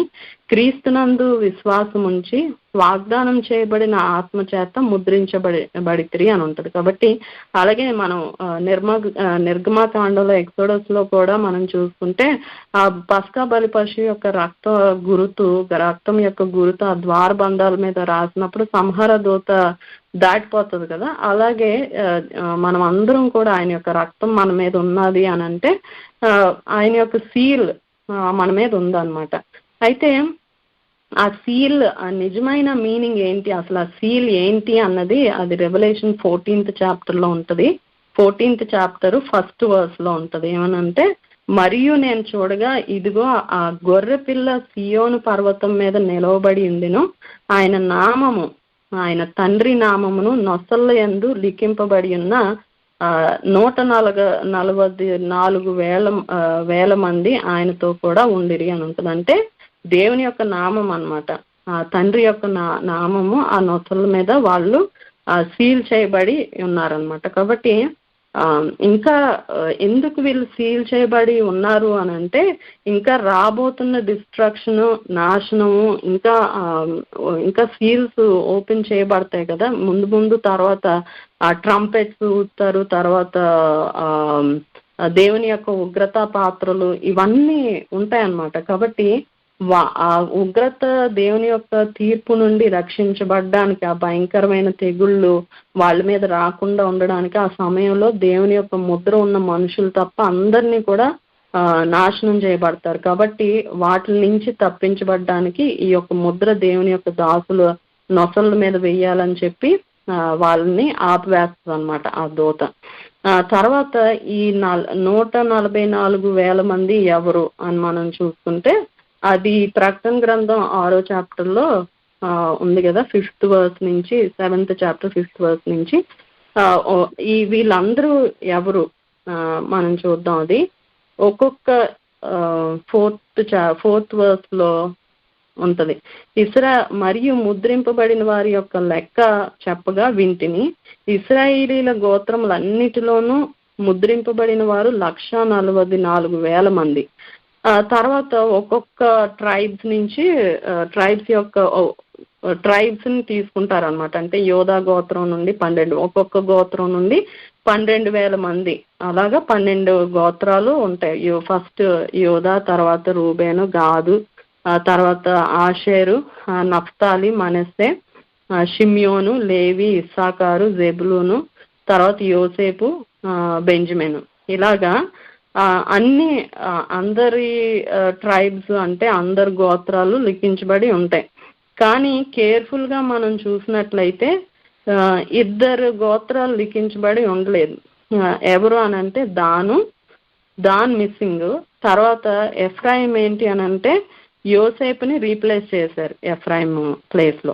క్రీస్తునందు విశ్వాసం ఉంచి వాగ్దానం చేయబడిన ఆత్మ చేత ముద్రించబడితిరి అని ఉంటుంది. కాబట్టి అలాగే మనం నిర్గమాకాండంలో ఎక్సోడస్లో కూడా మనం చూసుకుంటే ఆ పస్కా బలి పశువు యొక్క రక్తం యొక్క గురుతు ఆ ద్వారబంధాల మీద రాసినప్పుడు సంహార దూత దాటిపోతుంది కదా. అలాగే మనం అందరం కూడా ఆయన యొక్క రక్తం మన మీద ఉన్నది అని అంటే ఆయన యొక్క సీల్ మన మీద ఉందన్నమాట. అయితే ఆ సీల్ నిజమైన మీనింగ్ ఏంటి, అసలు ఆ సీల్ ఏంటి అన్నది అది రెవల్యూషన్ 14th చాప్టర్లో ఉంటుంది. 14th చాప్టర్ 1st వర్స్లో ఉంటుంది. ఏమనంటే మరియు నేను చూడగా ఇదిగో ఆ గొర్రె పిల్ల సియోను పర్వతం మీద నిలవబడి ఉండెను, ఆయన తండ్రి నామమును నొసళ్ళ యందు లిఖింపబడి ఉన్న 144,000 మంది ఆయనతో కూడా ఉండిరి అని ఉంటుంది. అంటే దేవుని యొక్క నామం అన్నమాట. ఆ తండ్రి యొక్క నామము ఆ నొసళ్ళ మీద వాళ్ళు సీల్ చేయబడి ఉన్నారనమాట. కాబట్టి ఇంకా ఎందుకు వీళ్ళు సీల్ చేయబడి ఉన్నారు అని అంటే ఇంకా రాబోతున్న డిస్ట్రక్షను, నాశనము, ఇంకా సీల్స్ ఓపెన్ చేయబడతాయి కదా ముందు. తర్వాత ఆ ట్రంపెట్స్ ఊతారు, తర్వాత దేవుని యొక్క ఉగ్రత పాత్రలు ఇవన్నీ ఉంటాయన్నమాట. కాబట్టి ఆ ఉగ్రత దేవుని యొక్క తీర్పు నుండి రక్షించబడ్డానికి, ఆ భయంకరమైన తెగుళ్ళు వాళ్ళ మీద రాకుండా ఉండడానికి ఆ సమయంలో దేవుని యొక్క ముద్ర ఉన్న మనుషులు తప్ప అందరినీ కూడా నాశనం చేయబడతారు. కాబట్టి వాటి నుంచి తప్పించబడ్డానికి ఈ యొక్క ముద్ర దేవుని యొక్క దాసులు నొసళ్ళ మీద వెయ్యాలని చెప్పి వాళ్ళని ఆపివేస్తుంది అనమాట ఆ దూత. తర్వాత ఈ 144,000 మంది ఎవరు అని మనం చూసుకుంటే అది ప్రకటన గ్రంథం 6వ చాప్టర్లో ఉంది కదా, 5th వర్స్ నుంచి 7th చాప్టర్ 5th వర్స్ నుంచి వీళ్ళందరూ ఎవరు మనం చూద్దాం. అది ఒక్కొక్క ఫోర్త్ వర్స్ లో ఉంటది. మరియు ముద్రింపబడిన వారి యొక్క లెక్క చెప్పగా వింటిని, ఇశ్రాయేలీల గోత్రములన్నిటిలోనూ ముద్రింపబడిన వారు 144,000 మంది. తర్వాత ఒక్కొక్క ట్రైబ్స్ ని తీసుకుంటారనమాట. అంటే యోధా గోత్రం నుండి 12, ఒక్కొక్క గోత్రం నుండి 12,000 మంది, అలాగా 12 గోత్రాలు ఉంటాయి. ఫస్ట్ యోధా, తర్వాత రూబేను, గాదు, తర్వాత ఆషేరు, నఫ్తాలి, మనస్సే, షిమ్యోను, లేవి, ఇస్సాకారు, జెబులూను, తర్వాత యోసేపు, బెంజమిను. ఇలాగా అందరి ట్రైబ్స్ అంటే అందరి గోత్రాలు లిఖించబడి ఉంటాయి. కానీ కేర్ఫుల్ గా మనం చూసినట్లయితే 2 గోత్రాలు లిఖించబడి ఉండలేదు. ఎవరు అనంటే దాన్ మిస్సింగ్. తర్వాత ఎఫ్రాయిం ఏంటి అనంటే యోసేపుని రీప్లేస్ చేశారు ఎఫ్రాయిం ప్లేస్ లో.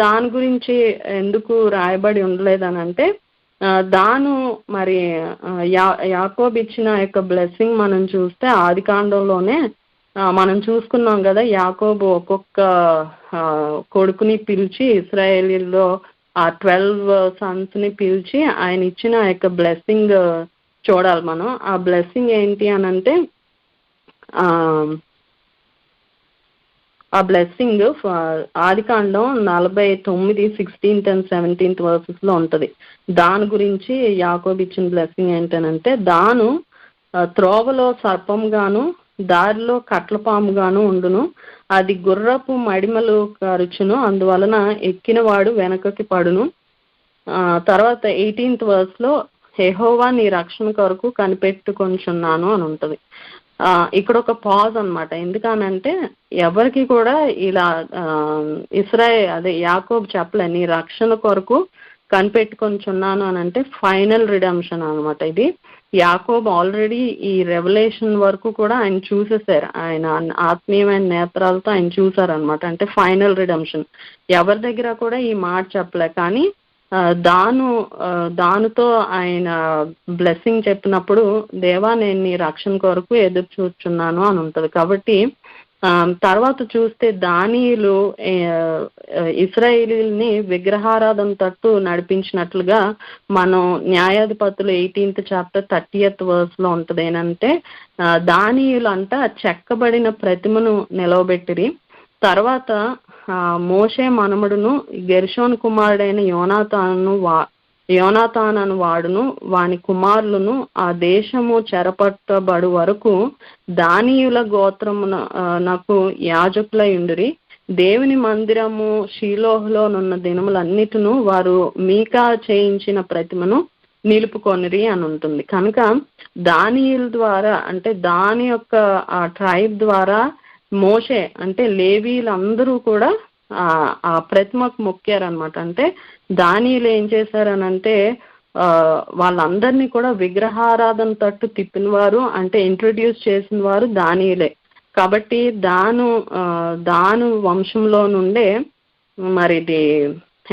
దాని గురించి ఎందుకు రాయబడి ఉండలేదనంటే దాను మరి యాకోబు ఇచ్చిన యొక్క బ్లెస్సింగ్ మనం చూస్తే ఆది కాండంలోనే మనం చూసుకున్నాం కదా. యాకోబు ఒక్కొక్క కొడుకుని పిలిచి ఇశ్రాయేలీల్లో ఆ 12 సన్స్ ని పిలిచి ఆయన ఇచ్చిన యొక్క బ్లెస్సింగ్ చూడాలి మనం. ఆ బ్లెస్సింగ్ ఏంటి అనంటే ఆ బ్లెస్సింగ్ ఆది కాండం 49, 16th and 17th వర్సెస్ లో ఉంటది. దాని గురించి యాకోబు ఇచ్చిన బ్లెస్సింగ్ ఏంటనంటే, దాను త్రోవలో సర్పంగాను దారిలో కట్లపాముగాను ఉండును, అది గుర్రపు మడిమలు కరుచును, అందువలన ఎక్కినవాడు వెనకకి పడును. తర్వాత 18th వర్స్ లో యెహోవా నీ రక్షణ కొరకు కనిపెట్టుకొంచున్నాను అని ఉంటది. ఇక్కడ ఒక పాజ్ అనమాట. ఎందుకనంటే ఎవరికి కూడా ఇలా యాకోబు చెప్పలే నీ రక్షణ కొరకు కనిపెట్టుకొంచున్నాను అని అంటే ఫైనల్ రిడెంప్షన్ అనమాట. ఇది యాకోబు ఆల్రెడీ ఈ రెవల్యూషన్ వరకు కూడా ఆయన చూసేశారు. ఆయన ఆత్మీయమైన నేత్రాలతో ఆయన చూసారనమాట. అంటే ఫైనల్ రిడెంప్షన్ ఎవరి దగ్గర కూడా ఈ మాట చెప్పలే. కానీ దానుతో ఆయన బ్లెస్సింగ్ చెప్పినప్పుడు దేవా నేను నీ రక్షణ కొరకు ఎదురు చూస్తున్నాను అని ఉంటది. కాబట్టి తర్వాత చూస్తే దానియులు ఇశ్రాయేలీల్ని విగ్రహారాధన తట్టు నడిపించినట్లుగా మనం న్యాయాధిపతులు 18th chapter 30th verse లో ఉంటది. ఏంటంటే దానియులు అంట చెక్కబడిన ప్రతిమను నిలవబెట్టిరి. తర్వాత మోషే మనమడును గెర్షోను కుమారుడైన యోనాతాను అను వాడును వాని కుమారులను ఆ దేశము చెరపట్టబడు వరకు దానియుల గోత్రమున నాకు యాజకులై ఉండిరి. దేవుని మందిరము షీలోహులోనున్న దినములన్నిటిను వారు మీకా చేయించిన ప్రతిమను నిలుపుకొనిరి అని ఉంటుంది. కనుక దానియుల ద్వారా అంటే దాని యొక్క ఆ ట్రైబ్ ద్వారా మోషే అంటే లేవీలందరూ కూడా ఆ ప్రతిమకు మొక్కారనమాట. అంటే దానియులు ఏం చేశారనంటే వాళ్ళందరినీ కూడా విగ్రహారాధన తట్టు తిప్పిన వారు అంటే ఇంట్రొడ్యూస్ చేసిన వారు దానియులే. కాబట్టి దాను వంశంలో నుండే మరి ఇది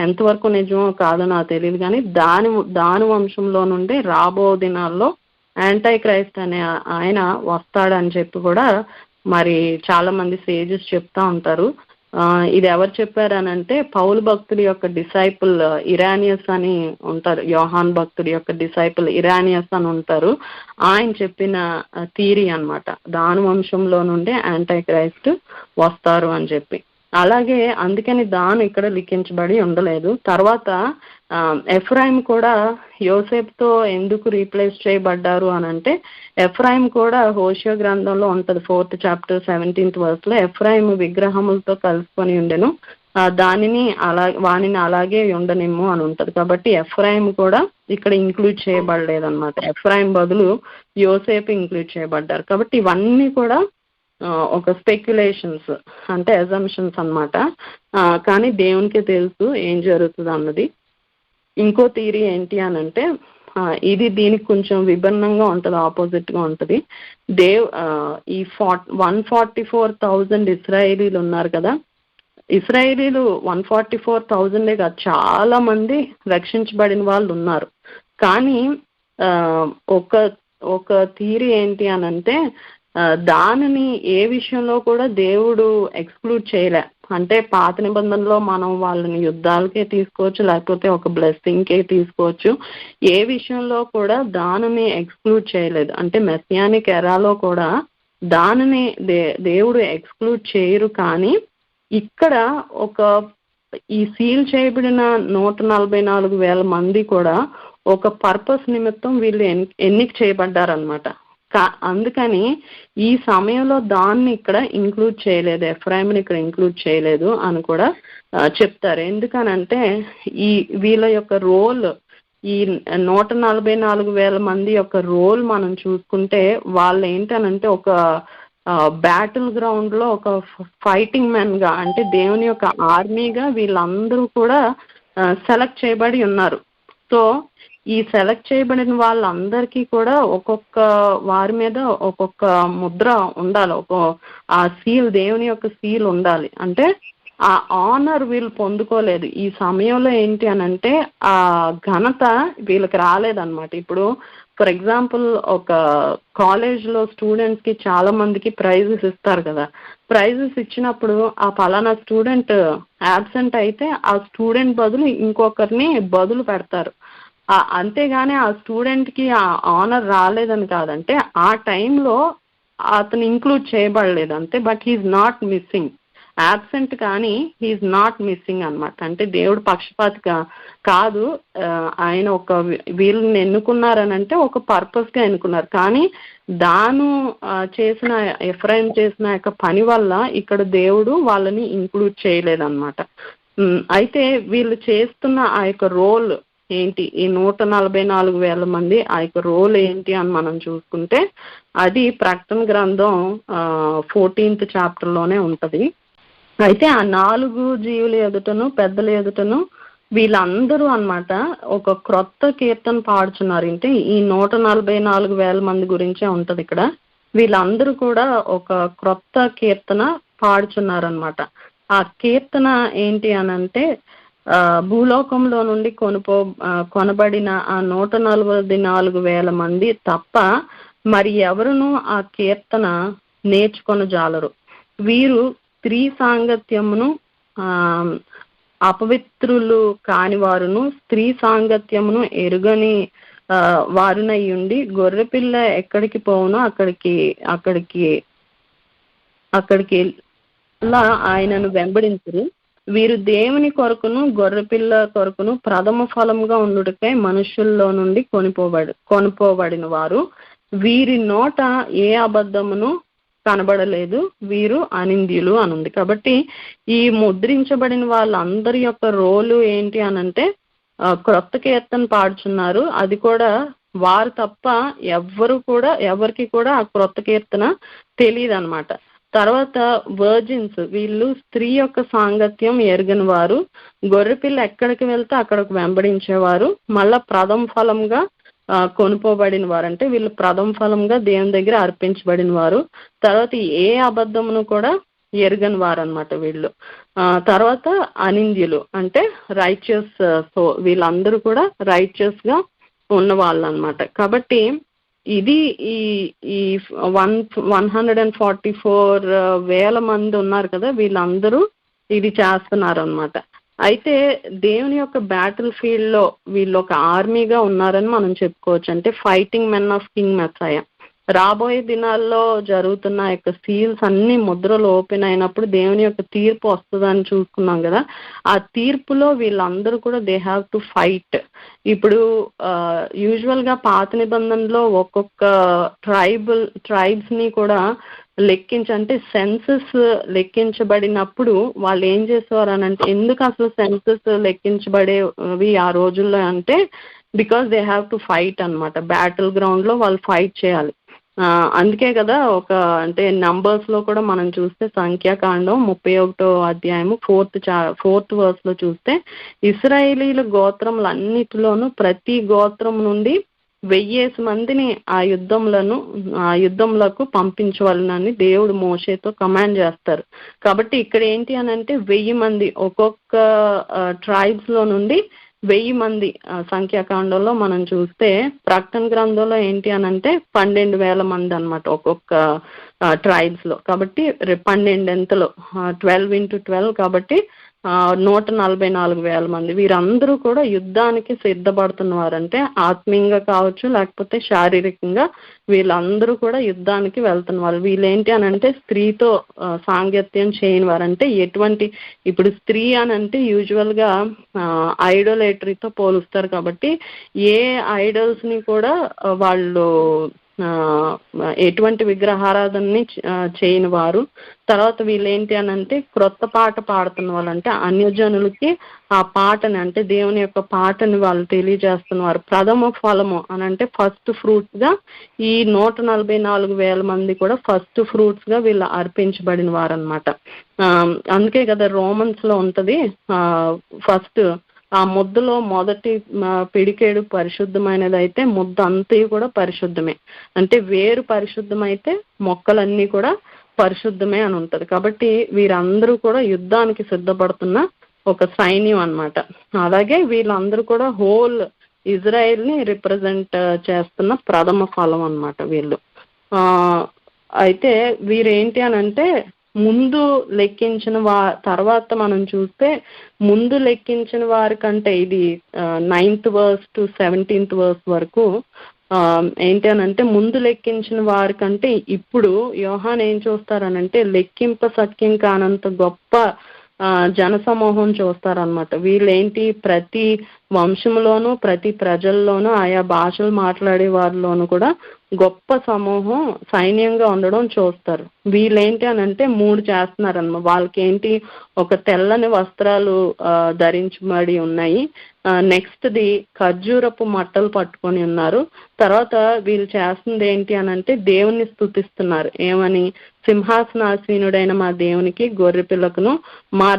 ఎంతవరకు నిజమో కాదో నాకు తెలియదు, కానీ దాని వంశంలో నుండి రాబో దినాల్లో యాంటై క్రైస్ట్ అనే ఆయన వస్తాడని చెప్పి కూడా మరి చాలా మంది సేజెస్ చెప్తా ఉంటారు. ఇది ఎవరు చెప్పారనంటే పౌలు భక్తుడి యొక్క డిసైపుల్ ఇరానియస్ అని ఉంటారు. యోహాన్ భక్తుడి యొక్క డిసైపుల్ ఇరానియస్ అని ఉంటారు. ఆయన చెప్పిన థియరీ అన్నమాట. దాని వంశంలో నుండి యాంటై క్రైస్ట్ వస్తారు అని చెప్పి. అలాగే అందుకని దాని ఇక్కడ లిఖించబడి ఉండలేదు. తర్వాత ఎఫ్రాయిం కూడా యోసేపుతో ఎందుకు రీప్లేస్ చేయబడ్డారు అని అంటే ఎఫ్రాయిం కూడా హోషియా గ్రంథంలో ఉంటది 4th chapter 17th verse లో ఎఫ్రాయిం విగ్రహములతో కలుసుకొని ఉండెను, వానిని అలాగే ఉండనిమ్ము అని ఉంటది. కాబట్టి ఎఫ్రాయిం కూడా ఇక్కడ ఇంక్లూడ్ చేయబడలేదు అనమాట. ఎఫ్రాయిం బదులు యోసేపు ఇంక్లూడ్ చేయబడ్డారు. కాబట్టి ఇవన్నీ కూడా ఒక స్పెక్యులేషన్స్ అంటే అజంప్షన్స్ అన్నమాట. కానీ దేవునికి తెలుసు ఏం జరుగుతుంది అన్నది. ఇంకో థియరీ ఏంటి అని అంటే ఇది దీనికి కొంచెం విభిన్నంగా ఉంటది, ఆపోజిట్ గా ఉంటది. ఈ 144,000 ఇశ్రాయేలీలు ఉన్నారు కదా, ఇశ్రాయేలీలు 144,000 కాదు, చాలా మంది రక్షించబడిన వాళ్ళు ఉన్నారు. కానీ ఆ, ఒక ఒక థియరీ ఏంటి అని అంటే దానిని ఏ విషయంలో కూడా దేవుడు ఎక్స్క్లూడ్ చేయలే. అంటే పాత నిబంధనలో మనం వాళ్ళని యుద్ధాలకే తీసుకోవచ్చు, లేకపోతే ఒక బ్లెస్సింగ్కే తీసుకోవచ్చు. ఏ విషయంలో కూడా దానిని ఎక్స్క్లూడ్ చేయలేదు. అంటే మెస్సియానిక్ ఎరాలో కూడా దానిని దేవుడు ఎక్స్క్లూడ్ చేయరు. కానీ ఇక్కడ ఒక ఈ సీల్ చేయబడిన 144,000 మంది కూడా ఒక పర్పస్ నిమిత్తం వీళ్ళు ఎన్నిక చేయబడ్డారనమాట. అందుకని ఈ సమయంలో దాన్ని ఇక్కడ ఇంక్లూడ్ చేయలేదు, ఎఫ్రాయిముని ఇక్కడ ఇంక్లూడ్ చేయలేదు అని కూడా చెప్తారు. ఎందుకనంటే ఈ వీళ్ళ యొక్క రోల్, ఈ 144,000 మంది యొక్క రోల్ మనం చూసుకుంటే వాళ్ళు ఏంటనంటే ఒక బ్యాటిల్ గ్రౌండ్ లో ఒక ఫైటింగ్ మెన్ గా, అంటే దేవుని యొక్క ఆర్మీగా వీళ్ళందరూ కూడా సెలెక్ట్ చేయబడి ఉన్నారు. సో ఈ సెలెక్ట్ చేయబడిన వాళ్ళందరికీ కూడా ఒక్కొక్క వారి మీద ఒక్కొక్క ముద్ర ఉండాలి, ఆ సీల్, దేవుని యొక్క సీల్ ఉండాలి. అంటే ఆ ఆనర్ వీళ్ళు పొందుకోలేదు. ఈ సమయంలో ఏంటి అని అంటే ఆ ఘనత వీళ్ళకి రాలేదన్నమాట. ఇప్పుడు ఫర్ ఎగ్జాంపుల్ ఒక కాలేజ్లో స్టూడెంట్స్కి చాలా మందికి ప్రైజెస్ ఇస్తారు కదా. ప్రైజెస్ ఇచ్చినప్పుడు ఆ ఫలానా స్టూడెంట్ యాబ్సెంట్ అయితే ఆ స్టూడెంట్ బదులు ఇంకొకరిని బదులు పెడతారు. అంతేగాని ఆ స్టూడెంట్కి ఆ ఆనర్ రాలేదని కాదంటే ఆ టైంలో అతను ఇంక్లూడ్ చేయబడలేదు అంతే. But he is not missing, absent కానీ హీఈస్ నాట్ మిస్సింగ్ అనమాట. అంటే దేవుడు పక్షపాతి కాదు. ఆయన ఒక వీళ్ళని ఎన్నుకున్నారని అంటే ఒక పర్పస్గా ఎన్నుకున్నారు. కానీ ఎఫ్రాయిం చేసిన యొక్క పని వల్ల ఇక్కడ దేవుడు వాళ్ళని ఇంక్లూడ్ చేయలేదన్నమాట. అయితే వీళ్ళు చేస్తున్న ఆ యొక్క రోల్ ఏంటి, ఈ 144,000 మంది ఆ యొక్క రోల్ ఏంటి అని మనం చూసుకుంటే అది ప్రకటన గ్రంథం 14th చాప్టర్లోనే ఉంటది. అయితే ఆ 4 జీవుల ఎదుటను పెద్దల ఎదుటను వీళ్ళందరూ అన్నమాట ఒక క్రొత్త కీర్తన పాడుచున్నారు. అంటే ఈ 144,000 మంది గురించే ఉంటది ఇక్కడ. వీళ్ళందరూ కూడా ఒక క్రొత్త కీర్తన పాడుచున్నారనమాట. ఆ కీర్తన ఏంటి అనంటే భూలోకంలో నుండి కొనబడిన ఆ 144,000 మంది తప్ప మరి ఎవరునూ ఆ కీర్తన నేర్చుకొనజాలరు. వీరు స్త్రీ సాంగత్యమును అపవిత్రులు కాని వారును స్త్రీ సాంగత్యమును ఎరుగని వారునయ్యుండి గొర్రెపిల్ల ఎక్కడికి పోవునో అక్కడికి ఆయనను వెంబడించురు. వీరు దేవుని కొరకును గొర్రెపిల్ల కొరకును ప్రథమ ఫలముగా ఉండుటకై మనుషుల్లో నుండి కొనుపోబడిన వారు. వీరి నోట ఏ అబద్ధమును కనబడలేదు, వీరు అనింద్యులు అనుంది. కాబట్టి ఈ ముద్రించబడిన వాళ్ళందరి యొక్క రోలు ఏంటి అనంటే క్రొత్త కీర్తన పాడుచున్నారు. అది కూడా వారు తప్ప ఎవరికి కూడా ఆ క్రొత్త కీర్తన తెలియదు అనమాట. తర్వాత వర్జిన్స్, వీళ్ళు స్త్రీ యొక్క సాంగత్యం ఎరగని వారు, గొర్రెపిల్ల ఎక్కడికి వెళ్తే అక్కడికి వెంబడించేవారు, మళ్ళా ప్రథమ ఫలంగా కొనుపోబడిన వారు. అంటే వీళ్ళు ప్రథమ ఫలంగా దేవుని దగ్గర అర్పించబడిన వారు. తర్వాత ఏ అబద్ధమును కూడా ఎరగని వారు అనమాట వీళ్ళు. తర్వాత అనింద్యులు అంటే రైచియస్. సో వీళ్ళందరూ కూడా రైచియస్ గా ఉన్న వాళ్ళు అనమాట. కాబట్టి ఇది ఈ 144,000 మంది ఉన్నారు కదా, వీళ్ళందరూ ఇది చేస్తున్నారు అనమాట. అయితే దేవుని యొక్క బ్యాటిల్ ఫీల్డ్ లో వీళ్ళు ఒక ఆర్మీగా ఉన్నారని మనం చెప్పుకోవచ్చు. అంటే fighting men of king Messiah. రాబోయే దినాల్లో జరుగుతున్న యొక్క సీల్స్ అన్ని ముద్రలు ఓపెన్ అయినప్పుడు దేవుని యొక్క తీర్పు వస్తుందని చూసుకున్నాం కదా. ఆ తీర్పులో వీళ్ళందరూ కూడా దే హ్యావ్ టు ఫైట్. ఇప్పుడు యూజువల్ గా పాత నిబంధనలో ఒక్కొక్క ట్రైబ్స్ ని కూడా అంటే సెన్సస్ లెక్కించబడినప్పుడు వాళ్ళు ఏం చేసేవారు అని అంటే, ఎందుకు అసలు సెన్సస్ లెక్కించబడేవి ఆ రోజుల్లో అంటే because they have to fight అనమాట. బ్యాటిల్ గ్రౌండ్ లో వాళ్ళు ఫైట్ చేయాలి. అందుకే కదా అంటే నంబర్స్ లో కూడా మనం చూస్తే సంఖ్యాకాండం 31వ అధ్యాయము 4th verse లో చూస్తే ఇశ్రాయేలీల గోత్రములన్నిటిలోనూ ప్రతి గోత్రం నుండి 1000 మందిని ఆ యుద్ధములకు పంపించవలనని దేవుడు మోషేతో కమాండ్ చేస్తారు. కాబట్టి ఇక్కడ ఏంటి అని అంటే 1000 మంది ఒక్కొక్క ట్రైబ్స్ లో నుండి 1000 మంది సంఖ్యాకాండంలో మనం చూస్తే ప్రకటన గ్రంథంలో ఏంటి అని అంటే 12,000 మంది అనమాట ఒక్కొక్క ట్రైబ్స్ లో. కాబట్టి 12 ఎంతలో 12 into 12 కాబట్టి 144,000 మంది. వీరందరూ కూడా యుద్ధానికి సిద్ధపడుతున్నవారంటే ఆత్మీయంగా కావచ్చు, లేకపోతే శారీరకంగా వీళ్ళందరూ కూడా యుద్ధానికి వెళ్తున్నవారు. వీళ్ళేంటి అని అంటే స్త్రీతో సాంగత్యం చేయని వారంటే ఎటువంటి, ఇప్పుడు స్త్రీ అని అంటే యూజువల్ గా ఐడోలేటరీతో పోలుస్తారు. కాబట్టి ఏ ఐడల్స్ ని కూడా వాళ్ళు ఎటువంటి విగ్రహారాధనని చేయని వారు. తర్వాత వీళ్ళేంటి అని అంటే క్రొత్త పాట పాడుతున్న వాళ్ళు, అంటే అన్యజనులకి ఆ పాటని అంటే దేవుని యొక్క పాటని వాళ్ళు తెలియజేస్తున్నవారు. ప్రథమ ఫలము అని అంటే ఫస్ట్ ఫ్రూట్స్ గా ఈ 144,000 మంది కూడా ఫస్ట్ ఫ్రూట్స్ గా వీళ్ళు అర్పించబడిన వారు అనమాట. అందుకే కదా రోమన్స్ లో ఉంటది ఫస్ట్ ఆ ముద్దలో మొదటి పిడికేడు పరిశుద్ధమైనది అయితే ముద్ద అంతా కూడా పరిశుద్ధమే. అంటే వేరు పరిశుద్ధమైతే మొక్కలన్నీ కూడా పరిశుద్ధమే అని ఉంటది. కాబట్టి వీరందరూ కూడా యుద్ధానికి సిద్ధపడుతున్న ఒక సైన్యం అన్నమాట. అలాగే వీళ్ళందరూ కూడా హోల్ ఇజ్రాయెల్ ని రిప్రజెంట్ చేస్తున్న ప్రథమ ఫలం అన్నమాట వీళ్ళు. అయితే వీరేంటి అని అంటే ముందు లెక్కించిన తర్వాత మనం చూస్తే ముందు లెక్కించిన వారి కంటే ఇది 9th verse to 17th verse వరకు ఏంటి అని అంటే ముందు లెక్కించిన వారి కంటే ఇప్పుడు యోహాన్ ఏం చూస్తారనంటే లెక్కింప సఖ్యం కానంత గొప్ప జనసమూహం చూస్తారనమాట. వీళ్ళేంటి ప్రతి వంశంలోనూ ప్రతి ప్రజల్లోనూ ఆయా భాషలు మాట్లాడే వారిలోనూ కూడా గొప్ప సమూహం సైన్యంగా ఉండడం చూస్తారు. వీళ్ళేంటి అని అంటే 3 చేస్తున్నారన్నమాట. వాళ్ళకి ఏంటి ఒక తెల్లని వస్త్రాలు ధరించబడి ఉన్నాయి. నెక్స్ట్ది ఖర్జూరపు మట్టలు పట్టుకొని ఉన్నారు. తర్వాత వీళ్ళు చేస్తుంది ఏంటి అని అంటే దేవుణ్ణి స్తుతిస్తున్నారు. ఏమని? సింహాసనాసీనుడైన మా దేవునికి గొర్రె పిల్లకును మా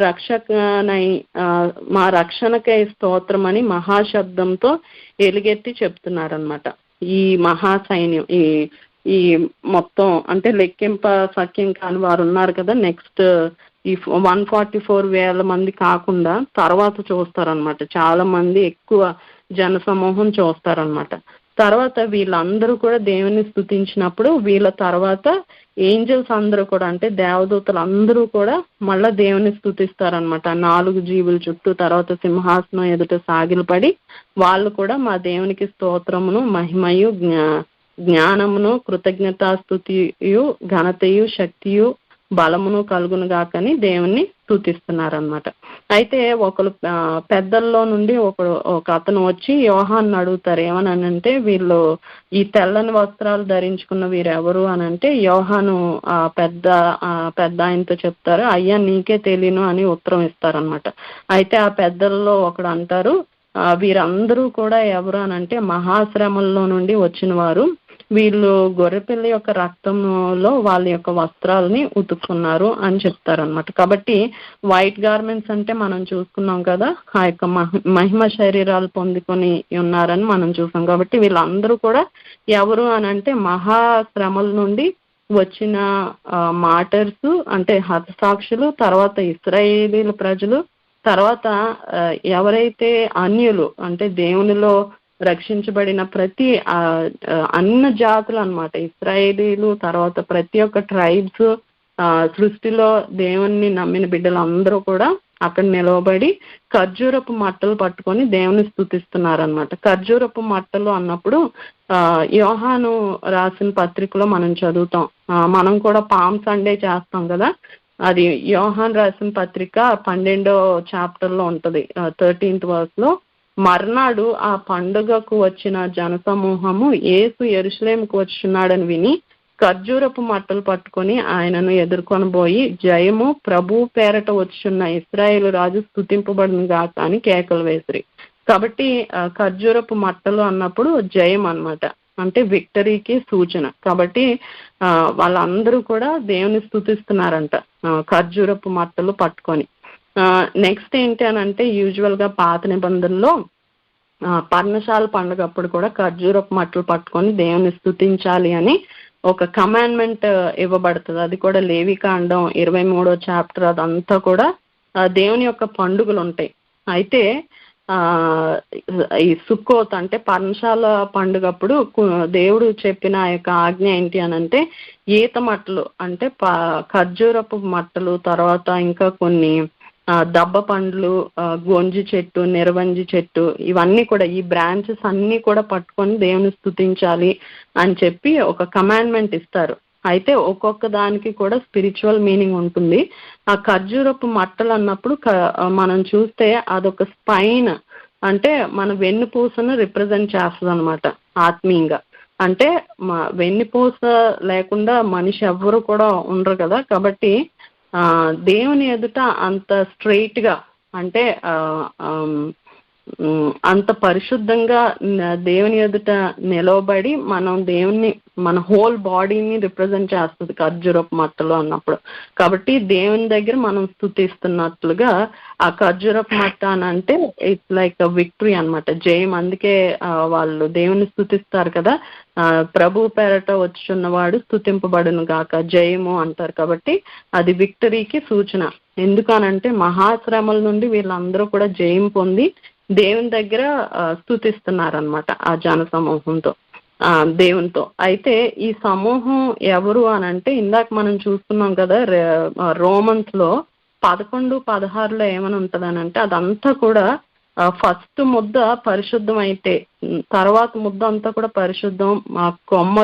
రక్షణకై స్తోత్రం అని మహాశబ్దంతో ఎలుగెత్తి చెప్తున్నారనమాట. ఈ మహాసైన్యం ఈ మొత్తం అంటే లెక్కింప సఖ్యం కాని వారు ఉన్నారు కదా, నెక్స్ట్ ఈ 144,000 మంది కాకుండా తర్వాత చూస్తారనమాట. చాలా మంది ఎక్కువ జనసమూహం చూస్తారనమాట. తర్వాత వీళ్ళందరూ కూడా దేవుని స్తుతించినప్పుడు వీళ్ళ తర్వాత ఏంజల్స్ అందరూ కూడా అంటే దేవదూతలు అందరూ కూడా మళ్ళా దేవుని స్తుతిస్తారనమాట. 4 జీవుల చుట్టూ తర్వాత సింహాసనం ఎదుట సాగిలపడి వాళ్ళు కూడా మా దేవునికి స్తోత్రమును మహిమయు జ్ఞానమును కృతజ్ఞతాస్తుతియు ఘనతయు శక్తియు బలమును కలుగును గాకని దేవుణ్ణి స్తుతిస్తున్నారనమాట. అయితే ఒకరు పెద్దల్లో నుండి ఒక అతను వచ్చి యోహాన్ని అడుగుతారు. ఏమనంటే వీళ్ళు ఈ తెల్లని వస్త్రాలు ధరించుకున్న వీరెవరు అని అంటే యోహాను పెద్ద ఆయనతో చెప్తారు, అయ్యా నీకే తెలియను అని ఉత్తరం ఇస్తారనమాట. అయితే ఆ పెద్దల్లో ఒకడు అంటారు, వీరందరూ కూడా ఎవరు అని అంటే మహాశ్రమంలో నుండి వచ్చిన వారు. వీళ్ళు గొర్రెపిల్ల యొక్క రక్తంలో వాళ్ళ యొక్క వస్త్రాలని ఉతుక్కున్నారు అని చెప్తారనమాట. కాబట్టి వైట్ గార్మెంట్స్ అంటే మనం చూసుకున్నాం కదా, ఆ యొక్క మహిమ శరీరాలు పొందుకొని ఉన్నారని మనం చూసాం. కాబట్టి వీళ్ళందరూ కూడా ఎవరు అని అంటే మహాశ్రమల నుండి వచ్చిన మార్టర్స్ అంటే హతసాక్షులు, తర్వాత ఇశ్రాయేలీల ప్రజలు, తర్వాత ఎవరైతే అన్యులు అంటే దేవునిలో రక్షించబడిన ప్రతి అన్ని జాతులు అన్నమాట. ఇశ్రాయేలీలు, తర్వాత ప్రతి ఒక్క ట్రైబ్స్, సృష్టిలో దేవుణ్ణి నమ్మిన బిడ్డలు అందరూ కూడా అక్కడ నిలవబడి ఖర్జూరపు మట్టలు పట్టుకొని దేవుని స్తుతిస్తున్నారనమాట. ఖర్జూరపు మట్టలు అన్నప్పుడు యోహాను రాసిన పత్రికలో మనం చదువుతాం. మనం కూడా పామ్ సండే చేస్తాం కదా, అది యోహాన్ రాసిన పత్రిక 12వ చాప్టర్లో ఉంటది. 13th verse లో మర్నాడు ఆ పండుగకు వచ్చిన జనసమూహము యేసు యెరూషలేముకు వచ్చున్నాడని విని ఖర్జూరపు మట్టలు పట్టుకొని ఆయనను ఎదుర్కొనబోయి జయము ప్రభు పేరట వచ్చున్న ఇశ్రాయేలు రాజు స్తుతింపబడిన గాక అని కేకలు వేసిరి. కాబట్టి ఖర్జూరపు మట్టలు అన్నప్పుడు జయం అన్నమాట, అంటే విక్టరీకి సూచన. కాబట్టి వాళ్ళందరూ కూడా దేవుని స్తుతిస్తున్నారంట ఖర్జూరపు మట్టలు పట్టుకొని. నెక్స్ట్ ఏంటి అని అంటే యూజువల్ గా పాత నిబంధనలో పర్ణశాల పండుగ అప్పుడు కూడా ఖర్జూరపు మట్టలు పట్టుకొని దేవుని స్తుతించాలి అని ఒక కమాండ్మెంట్ ఇవ్వబడుతుంది. అది కూడా లేవికాండం 23వ చాప్టర్. అదంతా కూడా దేవుని యొక్క పండుగలు ఉంటాయి. అయితే ఈ సుక్కోత్ అంటే పర్ణశాల పండుగప్పుడు దేవుడు చెప్పిన ఆ యొక్క ఆజ్ఞ ఏంటి అని అంటే ఈత మట్టలు అంటే ఖర్జూరపు మట్టలు, తర్వాత ఇంకా కొన్ని దబ్బ పండ్లు, గొంజి చెట్టు, నిరవంజి చెట్టు, ఇవన్నీ కూడా ఈ బ్రాంచెస్ అన్నీ కూడా పట్టుకొని దేవుని స్తుతించాలి అని చెప్పి ఒక కమాండ్మెంట్ ఇస్తారు. అయితే ఒక్కొక్క దానికి కూడా స్పిరిచువల్ మీనింగ్ ఉంటుంది. ఆ ఖర్జూరపు మట్టలు అన్నప్పుడు మనం చూస్తే అదొక స్పైన్, అంటే మన వెన్నుపూసను రిప్రజెంట్ చేస్తుంది అనమాట ఆత్మీయంగా. అంటే వెన్నుపూస లేకుండా మనిషి ఎవ్వరు కూడా ఉండరు కదా, కాబట్టి దేవుని ఎదుట అంత స్ట్రైట్ గా అంటే అంత పరిశుద్ధంగా దేవుని ఎదుట నిలవబడి మనం దేవుని మన హోల్ బాడీని రిప్రజెంట్ చేస్తుంది ఖర్జూరపు మట్టలు అన్నప్పుడు. కాబట్టి దేవుని దగ్గర మనం స్తుతిస్తున్నట్లుగా ఆ ఖర్జూరపు మట్ట అని అంటే ఇట్స్ లైక్ విక్టరీ అనమాట, జయం. అందుకే వాళ్ళు దేవుని స్తుతిస్తారు కదా, ప్రభు పేరట వచ్చున్నవాడు స్తుతింపబడును గాక, జయము అంటారు. కాబట్టి అది విక్టరీకి సూచన. ఎందుకనంటే మహాశ్రమల నుండి వీళ్ళందరూ కూడా జయం పొంది దేవుని దగ్గర స్తుతిస్తున్నారనమాట ఆ జన సమూహంతో, దేవునితో. అయితే ఈ సమూహం ఎవరు అని అంటే ఇందాక మనం చూస్తున్నాం కదా, రోమన్స్ లో 11-16 ఏమని ఉంటదని అంటే అదంతా కూడా ఫస్ట్ ముద్ద పరిశుద్ధం అయితే తర్వాత ముద్ద అంతా కూడా పరిశుద్ధం, కొమ్మ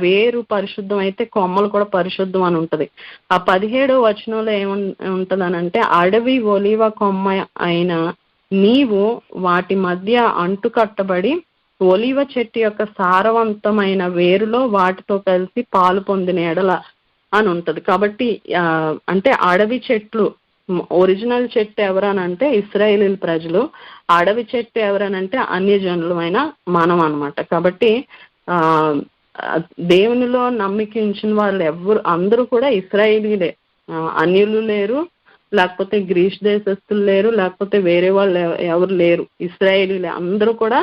వేరు పరిశుద్ధం అయితే కొమ్మలు కూడా పరిశుద్ధం అని ఉంటది. ఆ 17వ వచనంలో ఏముంటదని అంటే అడవి ఒలివ కొమ్మ అయిన నీవు వాటి మధ్య అంటుకట్టబడి ఒలివ చెట్టు యొక్క సారవంతమైన వేరులో వాటితో కలిసి పాలు పొందిన ఎడల అని ఉంటది. కాబట్టి అంటే అడవి చెట్లు, ఒరిజినల్ చెట్టు ఎవరనంటే ఇశ్రాయేలీల ప్రజలు, అడవి చెట్టు ఎవరనంటే అన్యజనులమైన మనం అన్నమాట. కాబట్టి దేవునిలో నమ్మిక ఉంచిన వాళ్ళు ఎవరు అందరూ కూడా ఇశ్రాయేలీలే, అన్యులు లేరు, లేకపోతే గ్రీస్ దేశస్తులు లేరు, లేకపోతే వేరే వాళ్ళు ఎవరు లేరు, ఇశ్రాయేలీలే అందరూ కూడా.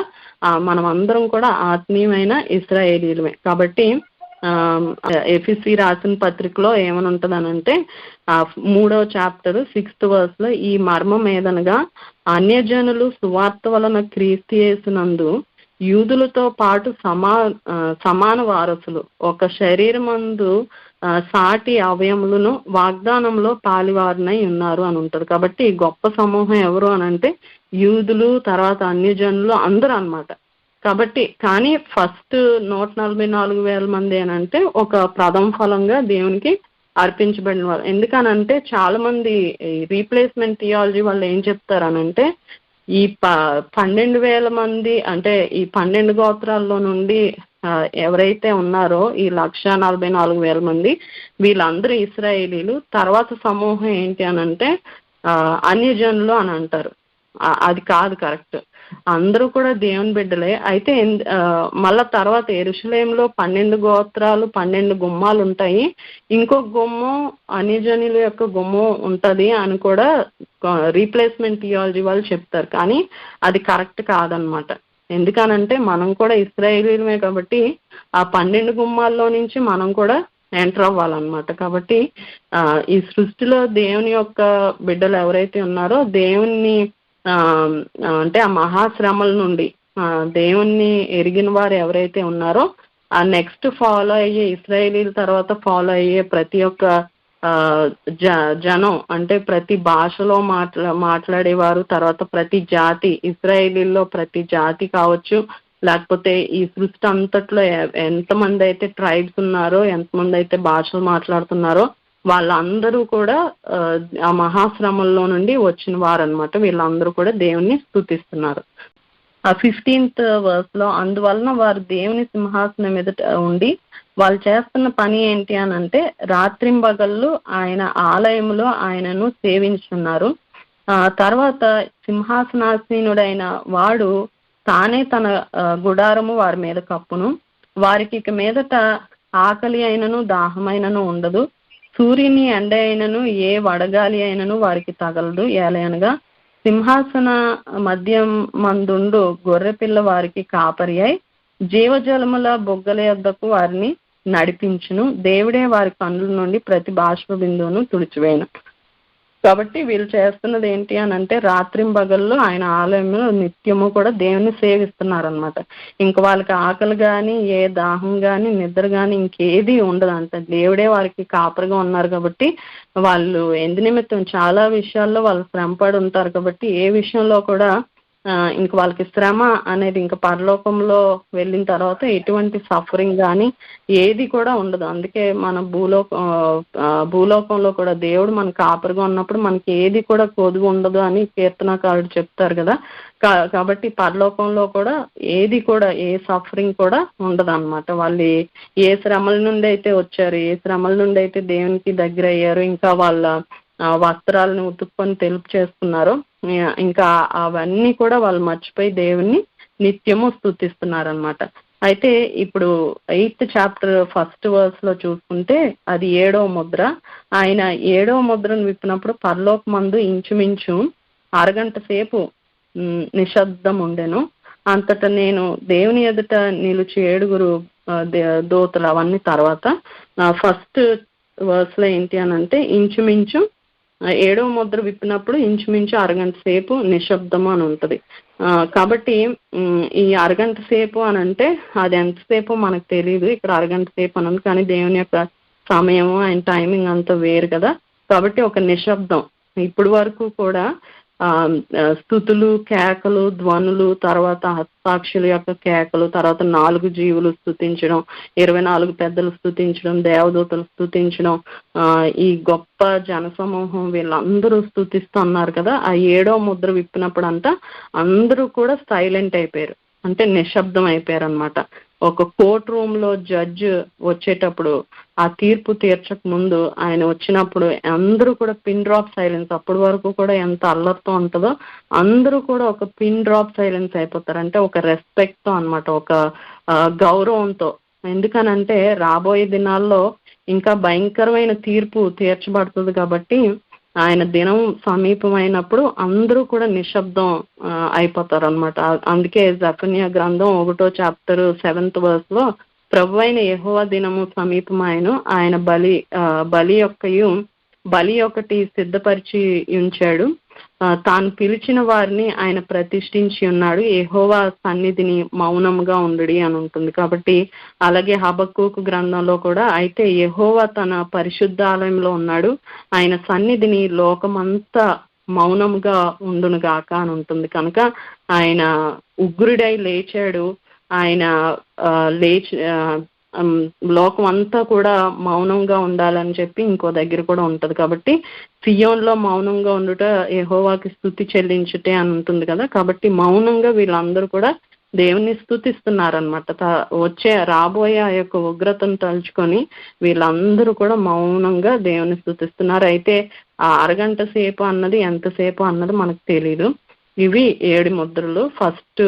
మనం అందరం కూడా ఆత్మీయమైన ఇశ్రాయేలీలమే. కాబట్టి ఎఫెసీ రాసిన పత్రికలో ఏమని ఉంటదనంటే 3వ చాప్టర్ 6th verse ఈ మర్మం ఏదనగా అన్యజనులు సువార్త వలన క్రీస్తు యేసునందు యూదులతో పాటు సమాన వారసులు, ఒక శరీరమందు సాటి అవయములను వాగ్దానంలో పాలివారినై ఉన్నారు అని ఉంటది. కాబట్టి గొప్ప సమూహం ఎవరు అని అంటే యూదులు, తర్వాత అన్యజనులు అందరూ అన్నమాట. కాబట్టి కానీ ఫస్ట్ 144,000 మంది అని అంటే ఒక ప్రథమ ఫలంగా దేవునికి అర్పించబడిన వాళ్ళు. ఎందుకనంటే చాలా మంది రీప్లేస్మెంట్ థియాలజీ వాళ్ళు ఏం చెప్తారనంటే ఈ 12,000 మంది అంటే ఈ 12 గోత్రాల్లో నుండి ఎవరైతే ఉన్నారో ఈ 144,000 మంది వీళ్ళందరూ ఇశ్రాయేలీలు. తర్వాత సమూహం ఏంటి అనంటే అన్యజనులు అని అంటారు. అది కాదు కరెక్ట్, అందరూ కూడా దేవుని బిడ్డలే. అయితే మళ్ళా తర్వాత యెరూషలేములో 12 గోత్రాలు 12 గుమ్మాలు ఉంటాయి, ఇంకొక గుమ్మం అన్యజనుల యొక్క గుమ్మం ఉంటది అని కూడా రీప్లేస్మెంట్ థియాలజీ వాళ్ళు చెప్తారు. కానీ అది కరెక్ట్ కాదనమాట. ఎందుకనంటే మనం కూడా ఇశ్రాయేలీలమే కాబట్టి ఆ 12 గుమ్మాల్లో నుంచి మనం కూడా ఎంటర్ అవ్వాలన్నమాట. కాబట్టి ఈ సృష్టిలో దేవుని యొక్క బిడ్డలు ఎవరైతే ఉన్నారో దేవుణ్ణి అంటే ఆ మహాశ్రమల నుండి దేవుణ్ణి ఎరిగిన వారు ఎవరైతే ఉన్నారో ఆ నెక్స్ట్ ఫాలో అయ్యే ఇశ్రాయేలీల తర్వాత ఫాలో అయ్యే ప్రతి ఒక్క జనం అంటే ప్రతి భాషలో మాట్లాడేవారు, తర్వాత ప్రతి జాతి, ఇశ్రాయేలీల్లో ప్రతి జాతి కావచ్చు, లేకపోతే ఈ సృష్టి అంతట్లో ఎంతమంది అయితే ట్రైబ్స్ ఉన్నారో, ఎంతమంది అయితే భాషలు మాట్లాడుతున్నారో వాళ్ళందరూ కూడా ఆ మహాశ్రమంలో నుండి వచ్చిన వారు అనమాట. వీళ్ళందరూ కూడా దేవుణ్ణి స్తుతిస్తున్నారు. ఆ 15th verse లో అందువలన వారు దేవుని సింహాసనం ఎదుట ఉండి వాళ్ళు చేస్తున్న పని ఏంటి అని అంటే రాత్రింబగళ్ళు ఆయన ఆలయంలో ఆయనను సేవించున్నారు. తర్వాత సింహాసనాసీనుడైన వాడు తానే తన గుడారము వారి మీద కప్పును, వారికి ఇక మీదట ఆకలి అయినను దాహమైనను ఉండదు, సూర్యుని ఎండ అయినను ఏ వడగాలి అయినను వారికి తగలదు. ఏలయనగా సింహాసన మధ్యం మందుండు గొర్రెపిల్ల వారికి కాపరి అయి జీవజలముల బొగ్గల యొద్దకు వారిని నడిపించును, దేవుడే వారి కన్నుల నుండి ప్రతి బాష్ప బిందువును తుడిచివేయను. కాబట్టి వీళ్ళు చేస్తున్నది ఏంటి అని అంటే రాత్రింబగళ్ళు ఆయన ఆలయంలో నిత్యము కూడా దేవుని సేవిస్తున్నారనమాట. ఇంక వాళ్ళకి ఆకలి కానీ, ఏ దాహం కానీ, నిద్ర కానీ ఇంకేది ఉండదంట. దేవుడే వారికి కాపరిగా ఉన్నారు కాబట్టి వాళ్ళు ఎందు నిమిత్తం చాలా విషయాల్లో వాళ్ళు శ్రమపడి ఉంటారు కాబట్టి ఏ విషయంలో కూడా ఇంక వాళ్ళకి శ్రమ అనేది ఇంక పరలోకంలో వెళ్ళిన తర్వాత ఎటువంటి సఫరింగ్ కానీ ఏది కూడా ఉండదు. అందుకే మన భూలోకంలో కూడా దేవుడు మన కాపరిగా ఉన్నప్పుడు మనకి ఏది కూడా కొదువు ఉండదు అని కీర్తనకారుడు చెప్తారు కదా. కాబట్టి పరలోకంలో కూడా ఏది కూడా ఏ సఫరింగ్ కూడా ఉండదు అనమాట. వాళ్ళు ఏ శ్రమల నుండి అయితే వచ్చారు, ఏ శ్రమల నుండి అయితే దేవునికి దగ్గర అయ్యారు, ఇంకా వాళ్ళ వస్త్రాలను ఉతుక్కొని తెలుపు చేసుకున్నారో ఇంకా అవన్నీ కూడా వాళ్ళు మర్చిపోయి దేవుణ్ణి నిత్యము స్తుతిస్తున్నారనమాట. అయితే ఇప్పుడు 8th చాప్టర్ 1st verse లో చూసుకుంటే అది 7వ ముద్ర. ఆయన 7వ ముద్రను విప్పినప్పుడు పరలోకమందు ఇంచుమించు అరగంట సేపు నిశ్శబ్దం ఉండెను. అంతటా నేను దేవుని ఎదుట నిలిచి 7గురు దూతలు అవన్నీ తర్వాత ఫస్ట్ వర్స్ లో ఏంటి అని అంటే ఇంచుమించు 7వ ముద్ర విప్పినప్పుడు ఇంచుమించు అరగంట సేపు నిశ్శబ్దము అని ఉంటది. కాబట్టి ఈ అరగంట సేపు అని అంటే అది ఎంతసేపు మనకు తెలియదు. ఇక్కడ అరగంట సేపు అని ఉంది, కానీ దేవుని యొక్క సమయము ఆయన టైమింగ్ అంతా వేరు కదా. కాబట్టి ఒక నిశ్శబ్దం ఇప్పటి వరకు కూడా స్తుతులు, కేకలు, ధ్వనులు, తర్వాత హస్తాక్షుల యొక్క కేకలు, తర్వాత 4 జీవులు స్తుతించడం, 24 పెద్దలు స్తుతించడం, దేవదూతలు స్తుతించడం, ఈ గొప్ప జనసమూహం వీళ్ళందరూ స్తుతిస్తున్నారు కదా. ఆ 7వ ముద్ర విప్పినప్పుడు అంట అందరూ కూడా సైలెంట్ అయిపోయారు, అంటే నిశ్శబ్దం అయిపోయారు అనమాట. ఒక కోర్ట్ రూమ్ లో జడ్జ్ వచ్చేటప్పుడు ఆ తీర్పు తీర్చక ముందు ఆయన వచ్చినప్పుడు అందరూ కూడా పిన్ డ్రాప్ సైలెన్స్, అప్పటి వరకు కూడా ఎంత అల్లరితో ఉంటుందో అందరూ కూడా ఒక పిన్ డ్రాప్ సైలెన్స్ అయిపోతారు. అంటే ఒక రెస్పెక్ట్ తో అనమాట, ఒక గౌరవంతో. ఎందుకనంటే రాబోయే దినాల్లో ఇంకా భయంకరమైన తీర్పు తీర్చబడుతుంది కాబట్టి ఆయన దినం సమీపమైనప్పుడు అందరూ కూడా నిశ్శబ్దం అయిపోతారు అనమాట. అందుకే జకర్యా గ్రంథం 1వ చాప్టర్ 7th verse లో ప్రభువైన యెహోవా దినము సమీపమాయెను, ఆయన బలి ఒకటి సిద్ధపరిచి ఉంచాడు, తాను పిలిచిన వారిని ఆయన ప్రతిష్ఠించి ఉన్నాడు, యెహోవా సన్నిధిని మౌనముగా ఉండుడి అని ఉంటుంది. కాబట్టి అలాగే హబక్కూకు గ్రంథంలో కూడా అయితే యెహోవా తన పరిశుద్ధ ఆలయంలో ఉన్నాడు, ఆయన సన్నిధిని లోకమంతా మౌనముగా ఉండును గాక అని ఉంటుంది. కనుక ఆయన ఉగ్రుడై లేచాడు, ఆయన లోకం అంతా కూడా మౌనంగా ఉండాలని చెప్పి ఇంకో దగ్గర కూడా ఉంటది. కాబట్టి సియోన్లో మౌనంగా ఉండుట యెహోవాకి స్తుతి చెల్లించుటే అని ఉంటుంది కదా. కాబట్టి మౌనంగా వీళ్ళందరూ కూడా దేవుని స్తుతిస్తున్నారనమాట. రాబోయే ఆ యొక్క ఉగ్రతను తలుచుకొని వీళ్ళందరూ కూడా మౌనంగా దేవుని స్తుతిస్తున్నారు. అయితే ఆ అరగంట సేపు అన్నది ఎంతసేపు అన్నది మనకు తెలీదు. ఇవి 7 ముద్రలు. ఫస్ట్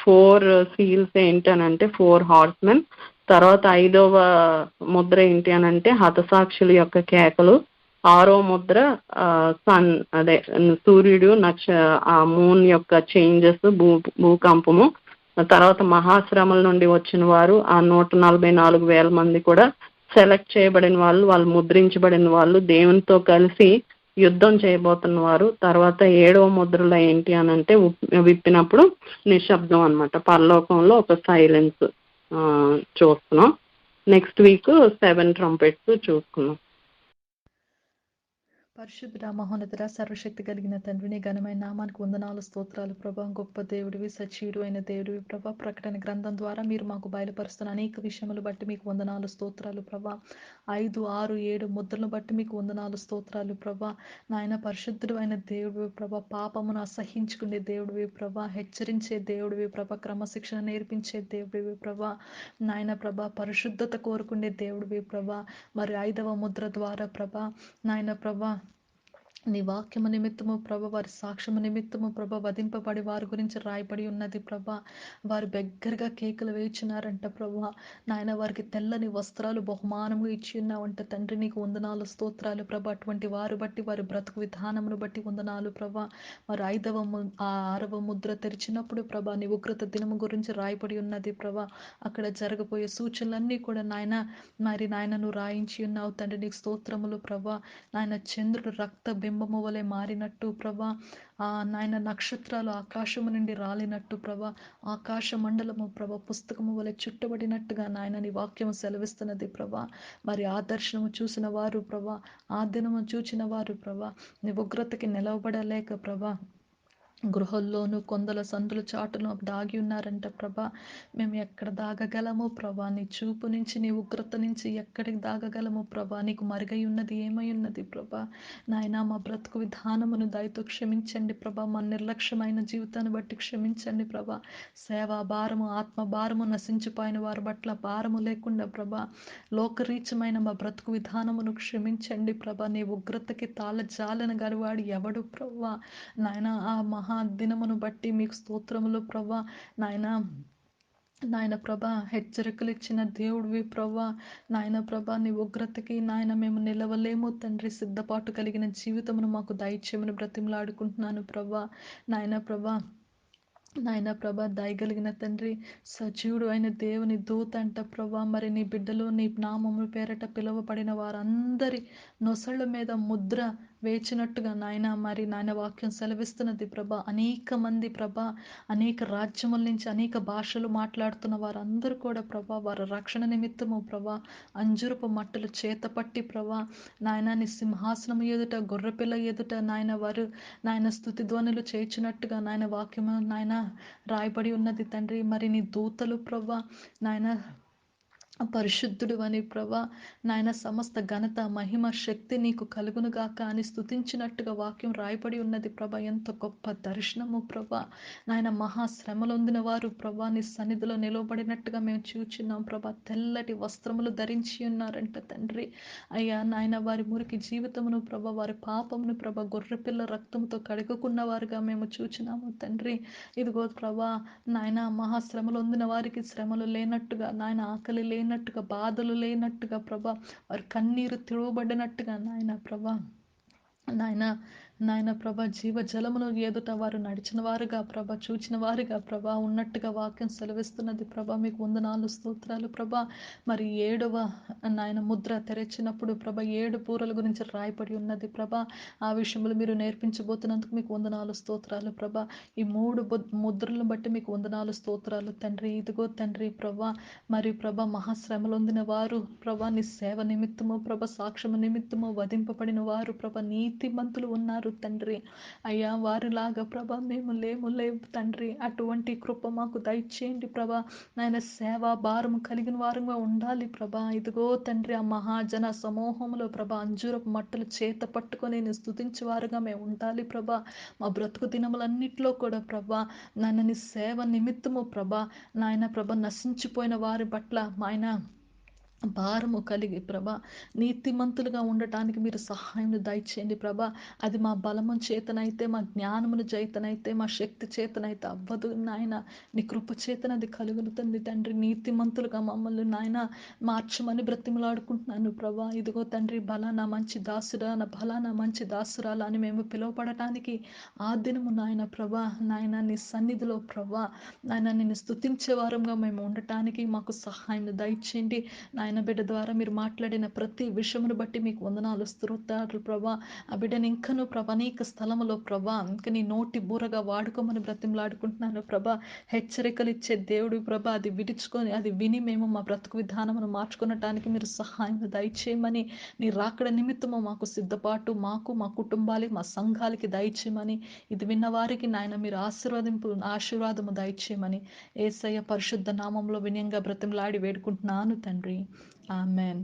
4 సీల్స్ ఏంటి అని అంటే 4 హార్స్మెన్. తర్వాత 5వ ముద్ర ఏంటి అని అంటే హతసాక్షుల యొక్క కేకలు. 6వ ముద్ర సూర్యుడు ఆ మూన్ యొక్క చేంజెస్, భూకంపము. తర్వాత మహాశ్రమల నుండి వచ్చిన వారు ఆ 144,000 మంది కూడా సెలెక్ట్ చేయబడిన వాళ్ళు ముద్రించబడిన వాళ్ళు, దేవునితో కలిసి యుద్ధం చేయబోతున్న వారు. తర్వాత 7వ ముద్రలో ఏంటి అని అంటే విప్పినప్పుడు నిశ్శబ్దం అనమాట. పరలోకంలో ఒక సైలెన్స్ చూస్తున్నాం. నెక్స్ట్ వీక్ 7 ట్రంపెట్స్ చూసుకున్నాం. పరిశుద్ధుడ, మహోన్నతుడ, సర్వశక్తి కలిగిన తండ్రిని ఘనమైన నామానికి వందనాలు, స్తోత్రాలు ప్రభా. గొప్ప దేవుడివి, సజీవుడు అయిన దేవుడివి ప్రభా. ప్రకటన గ్రంథం ద్వారా మీరు మాకు బయలుపరుస్తున్న అనేక విషయములు బట్టి మీకు వందనాలు, స్తోత్రాలు ప్రభా. 5, 6, 7 ముద్రలు బట్టి మీకు వందనాలు, స్తోత్రాలు ప్రభా. నాయన పరిశుద్ధుడు అయిన దేవుడివి ప్రభా. పాపమును అసహించుకునే దేవుడివి ప్రభా. హెచ్చరించే దేవుడివి ప్రభా. క్రమశిక్షణ నేర్పించే దేవుడివి ప్రభా. నాయన ప్రభా, పరిశుద్ధత కోరుకునే దేవుడివి ప్రభా. మరి 5వ ముద్ర ద్వారా ప్రభా, నాయన ప్రభా, నీ వాక్యము నిమిత్తము ప్రభ, వారి సాక్ష్యము నిమిత్తము ప్రభ వధింపబడి వారి గురించి రాయబడి ఉన్నది ప్రభ. వారు దగ్గరగా కేకలు వేయించినారంట ప్రభ. నాయన వారికి తెల్లని వస్త్రాలు బహుమానము ఇచ్చి ఉన్నావంట తండ్రి. నీకు వందనాలు, స్తోత్రాలు ప్రభ. అటువంటి వారు బట్టి, వారి బ్రతుకు విధానమును బట్టి వందనాలు ప్రభ. మరి 6వ ముద్ర తెరిచినప్పుడు ప్రభ, నీ ఉగ్రత దినము గురించి రాయబడి ఉన్నది ప్రభ. అక్కడ జరగబోయే సూచనలన్నీ కూడా నాయన నువ్వు రాయించి ఉన్నావు తండ్రి. నీకు స్తోత్రములు ప్రభ. నాయన చంద్రుడు రక్త బింబము వలె మారినట్టు ప్రభా, నాయన నక్షత్రాలు ఆకాశము నుండి రాలినట్టు ప్రభా, ఆకాశ మండలము ప్రభా పుస్తకము వలె చుట్టబడినట్టుగా నాయన నీ వాక్యము సెలవిస్తున్నది ప్రభా. మరి ఆ దర్శనము చూసిన వారు ప్రభా, ఆ దినము చూచిన వారు ప్రభా నీ ఉగ్రతకి నిలవబడలేక ప్రభా గృహల్లోనూ కొందల సందుల చాటును దాగి ఉన్నారంట ప్రభా. మేము ఎక్కడ దాగగలము ప్రభా? నీ చూపు నుంచి నీ ఉగ్రత నుంచి ఎక్కడికి దాగగలము ప్రభా? నీకు మరుగై ఉన్నది ఏమై ఉన్నది ప్రభా? నాయన మా బ్రతుకు విధానమును దయతో క్షమించండి ప్రభా. మా నిర్లక్ష్యమైన జీవితాన్ని బట్టి క్షమించండి ప్రభా. సేవా భారము ఆత్మ భారము నశించిపోయిన వారి పట్ల భారము లేకుండా ప్రభా లోకరీచమైన మా బ్రతుకు విధానమును క్షమించండి ప్రభా. నీ ఉగ్రతకి తాళజాలను గడివాడు ఎవడు ప్రభా? నాయన ఆ మహా దినమును బట్టి మీకు స్తోత్రములు ప్రభా. నాయన ప్రభా హెచ్చరికలు ఇచ్చిన దేవుడివి ప్రభా. నాయన ప్రభా నీ ఉగ్రతకి నాయన మేము నిలవలేము తండ్రి. సిద్ధపాటు కలిగిన జీవితమును మాకు దయచేయమని బ్రతిమలాడుకుంటున్నాను ప్రభా. నాయన ప్రభా దయగలిగిన తండ్రి, సజీవుడు అయిన దేవుని దూత అంట ప్రభా. మరి నీ బిడ్డలు నీ నామము పేరట పిలువబడిన వారందరి నొసళ్ళ మీద ముద్ర వేచినట్టుగా నాయన మరి నాయన వాక్యం సెలవిస్తున్నది ప్రభా. అనేక మంది ప్రభా, అనేక రాజ్యముల నుంచి అనేక భాషలు మాట్లాడుతున్న వారందరూ కూడా ప్రభా వారి రక్షణ నిమిత్తము ప్రభా అంజురపు మట్టలు చేతపట్టి ప్రభా నాయన నీ సింహాసనం ఎదుట గొర్రెపిల్ల ఎదుట నాయన వారు నాయన స్తుతి ధ్వనులు చేర్చినట్టుగా నాయన వాక్యము నాయన రాయబడి ఉన్నది తండ్రి. మరి నీ దూతలు ప్రభా నాయన పరిశుద్ధుడు అని ప్రభా నాయన సమస్త ఘనత మహిమ శక్తి నీకు కలుగును గాక అని స్తుతించినట్టుగా వాక్యం రాయబడి ఉన్నది ప్రభా. ఎంత గొప్ప దర్శనము ప్రభా. నాయన మహాశ్రమలొందిన వారు ప్రభా నీ సన్నిధిలో నిలవబడినట్టుగా మేము చూచున్నాం ప్రభా. తెల్లటి వస్త్రములు ధరించి ఉన్నారంట తండ్రి. అయ్యా నాయన వారి మురికి జీవితమును ప్రభా, వారి పాపమును ప్రభా గొర్రెపిల్ల రక్తంతో కడుగుకున్న వారుగా మేము చూచున్నాము తండ్రి. ఇదిగో ప్రభా నాయన మహాశ్రమలొందిన వారికి శ్రమలు లేనట్టుగా, నాయన ఆకలి లేనట్టుగా, బాధలు లేనట్టుగా ప్రభా వారి కన్నీరు తిరగబడినట్టుగా నాయన ప్రభా నాయన ప్రభ జీవజలమును ఎదుట వారు నడిచిన వారుగా ప్రభ, చూచిన వారుగా ప్రభ ఉన్నట్టుగా వాక్యం సెలవిస్తున్నది ప్రభ. మీకు వందనాలు స్తోత్రాలు ప్రభ. మరి 7వ నాయన ముద్ర తెరచినప్పుడు ప్రభ 7 బూరల గురించి రాయబడి ఉన్నది ప్రభ. ఆ విషయంలో మీరు నేర్పించబోతున్నందుకు మీకు వందనాలు స్తోత్రాలు ప్రభ. ఈ 3 ముద్రలను బట్టి మీకు వందనాలు స్తోత్రాలు తండ్రి. ఇదిగో తండ్రి ప్రభ మరి ప్రభ మహాశ్రమలొందిన వారు ప్రభ నీ సేవ నిమిత్తము ప్రభ సాక్ష్యము నిమిత్తము వధింపబడిన వారు ప్రభ నీతిమంతులు ఉన్నారు తండ్రి. అయ్యా వారిలాగా ప్రభ మేము లేము తండ్రి. అటువంటి కృప మాకు దయచేయండి ప్రభ. నాయన సేవా భారము కలిగిన వారుగా ఉండాలి ప్రభ. ఇదిగో తండ్రి ఆ మహాజన సమూహంలో ప్రభ అంజూరపు మట్టలు చేత పట్టుకొని నేను స్తుతించేవారుగా మేము ఉండాలి ప్రభ. మా బ్రతుకు దినములన్నిట్లో కూడా ప్రభ నాయన నీ సేవ నిమిత్తము ప్రభ నాయన ప్రభ నశించిపోయిన వారి పట్ల ఆయన భారము కలిగి ప్రభ నీతిమంతులుగా ఉండటానికి మీరు సహాయం దయచేయండి ప్రభ. అది మా బలము చేతనైతే, మా జ్ఞానమును చేతనైతే, మా శక్తి చేతనైతే అవ్వదు నాయన. నీ కృప చేతనది కలుగుతుంది తండ్రి. నీతిమంతులుగా మమ్మల్ని నాయన మార్చమని బ్రతిమలాడుకుంటున్నాను ప్రభా. ఇదిగో తండ్రి బలానా మంచి దాసుడా, నా బలానా మంచి దాసురాలా అని మేము పిలువబడటానికి ఆ దినము నాయన ప్రభా నాయన నీ సన్నిధిలో ప్రభా నాయన నిన్ను స్తుతించే వారంగా మేము ఉండటానికి మాకు సహాయం దయచేయండి నాయన. బిడ్డ ద్వారా మీరు మాట్లాడిన ప్రతి విషయమును బట్టి మీకు వందనాలు స్తోత్రాలు ప్రభా. ఆ బిడ్డని ఇంకను ప్రభా అనేక స్థలములో ప్రభా ఇంక నీ నోటి బూరగా వాడుకోమని బ్రతిమలాడుకుంటున్నాను ప్రభా. హెచ్చరికలు ఇచ్చే దేవుడు ప్రభా అది విడుచుకొని అది విని మేము మా బ్రతుకు విధానమును మార్చుకునటానికి మీరు సహాయం దయచేయమని, నీ రాకడ నిమిత్తము మాకు సిద్ధపాటు మాకు మా కుటుంబాలకి మా సంఘాలకి దయచేయమని, ఇది విన్న వారికి నాయన మీరు ఆశీర్వాదము దయచేయమని యేసయ్య పరిశుద్ధ నామంలో వినయంగా బ్రతిమలాడి వేడుకుంటున్నాను తండ్రి. ఆమెన్.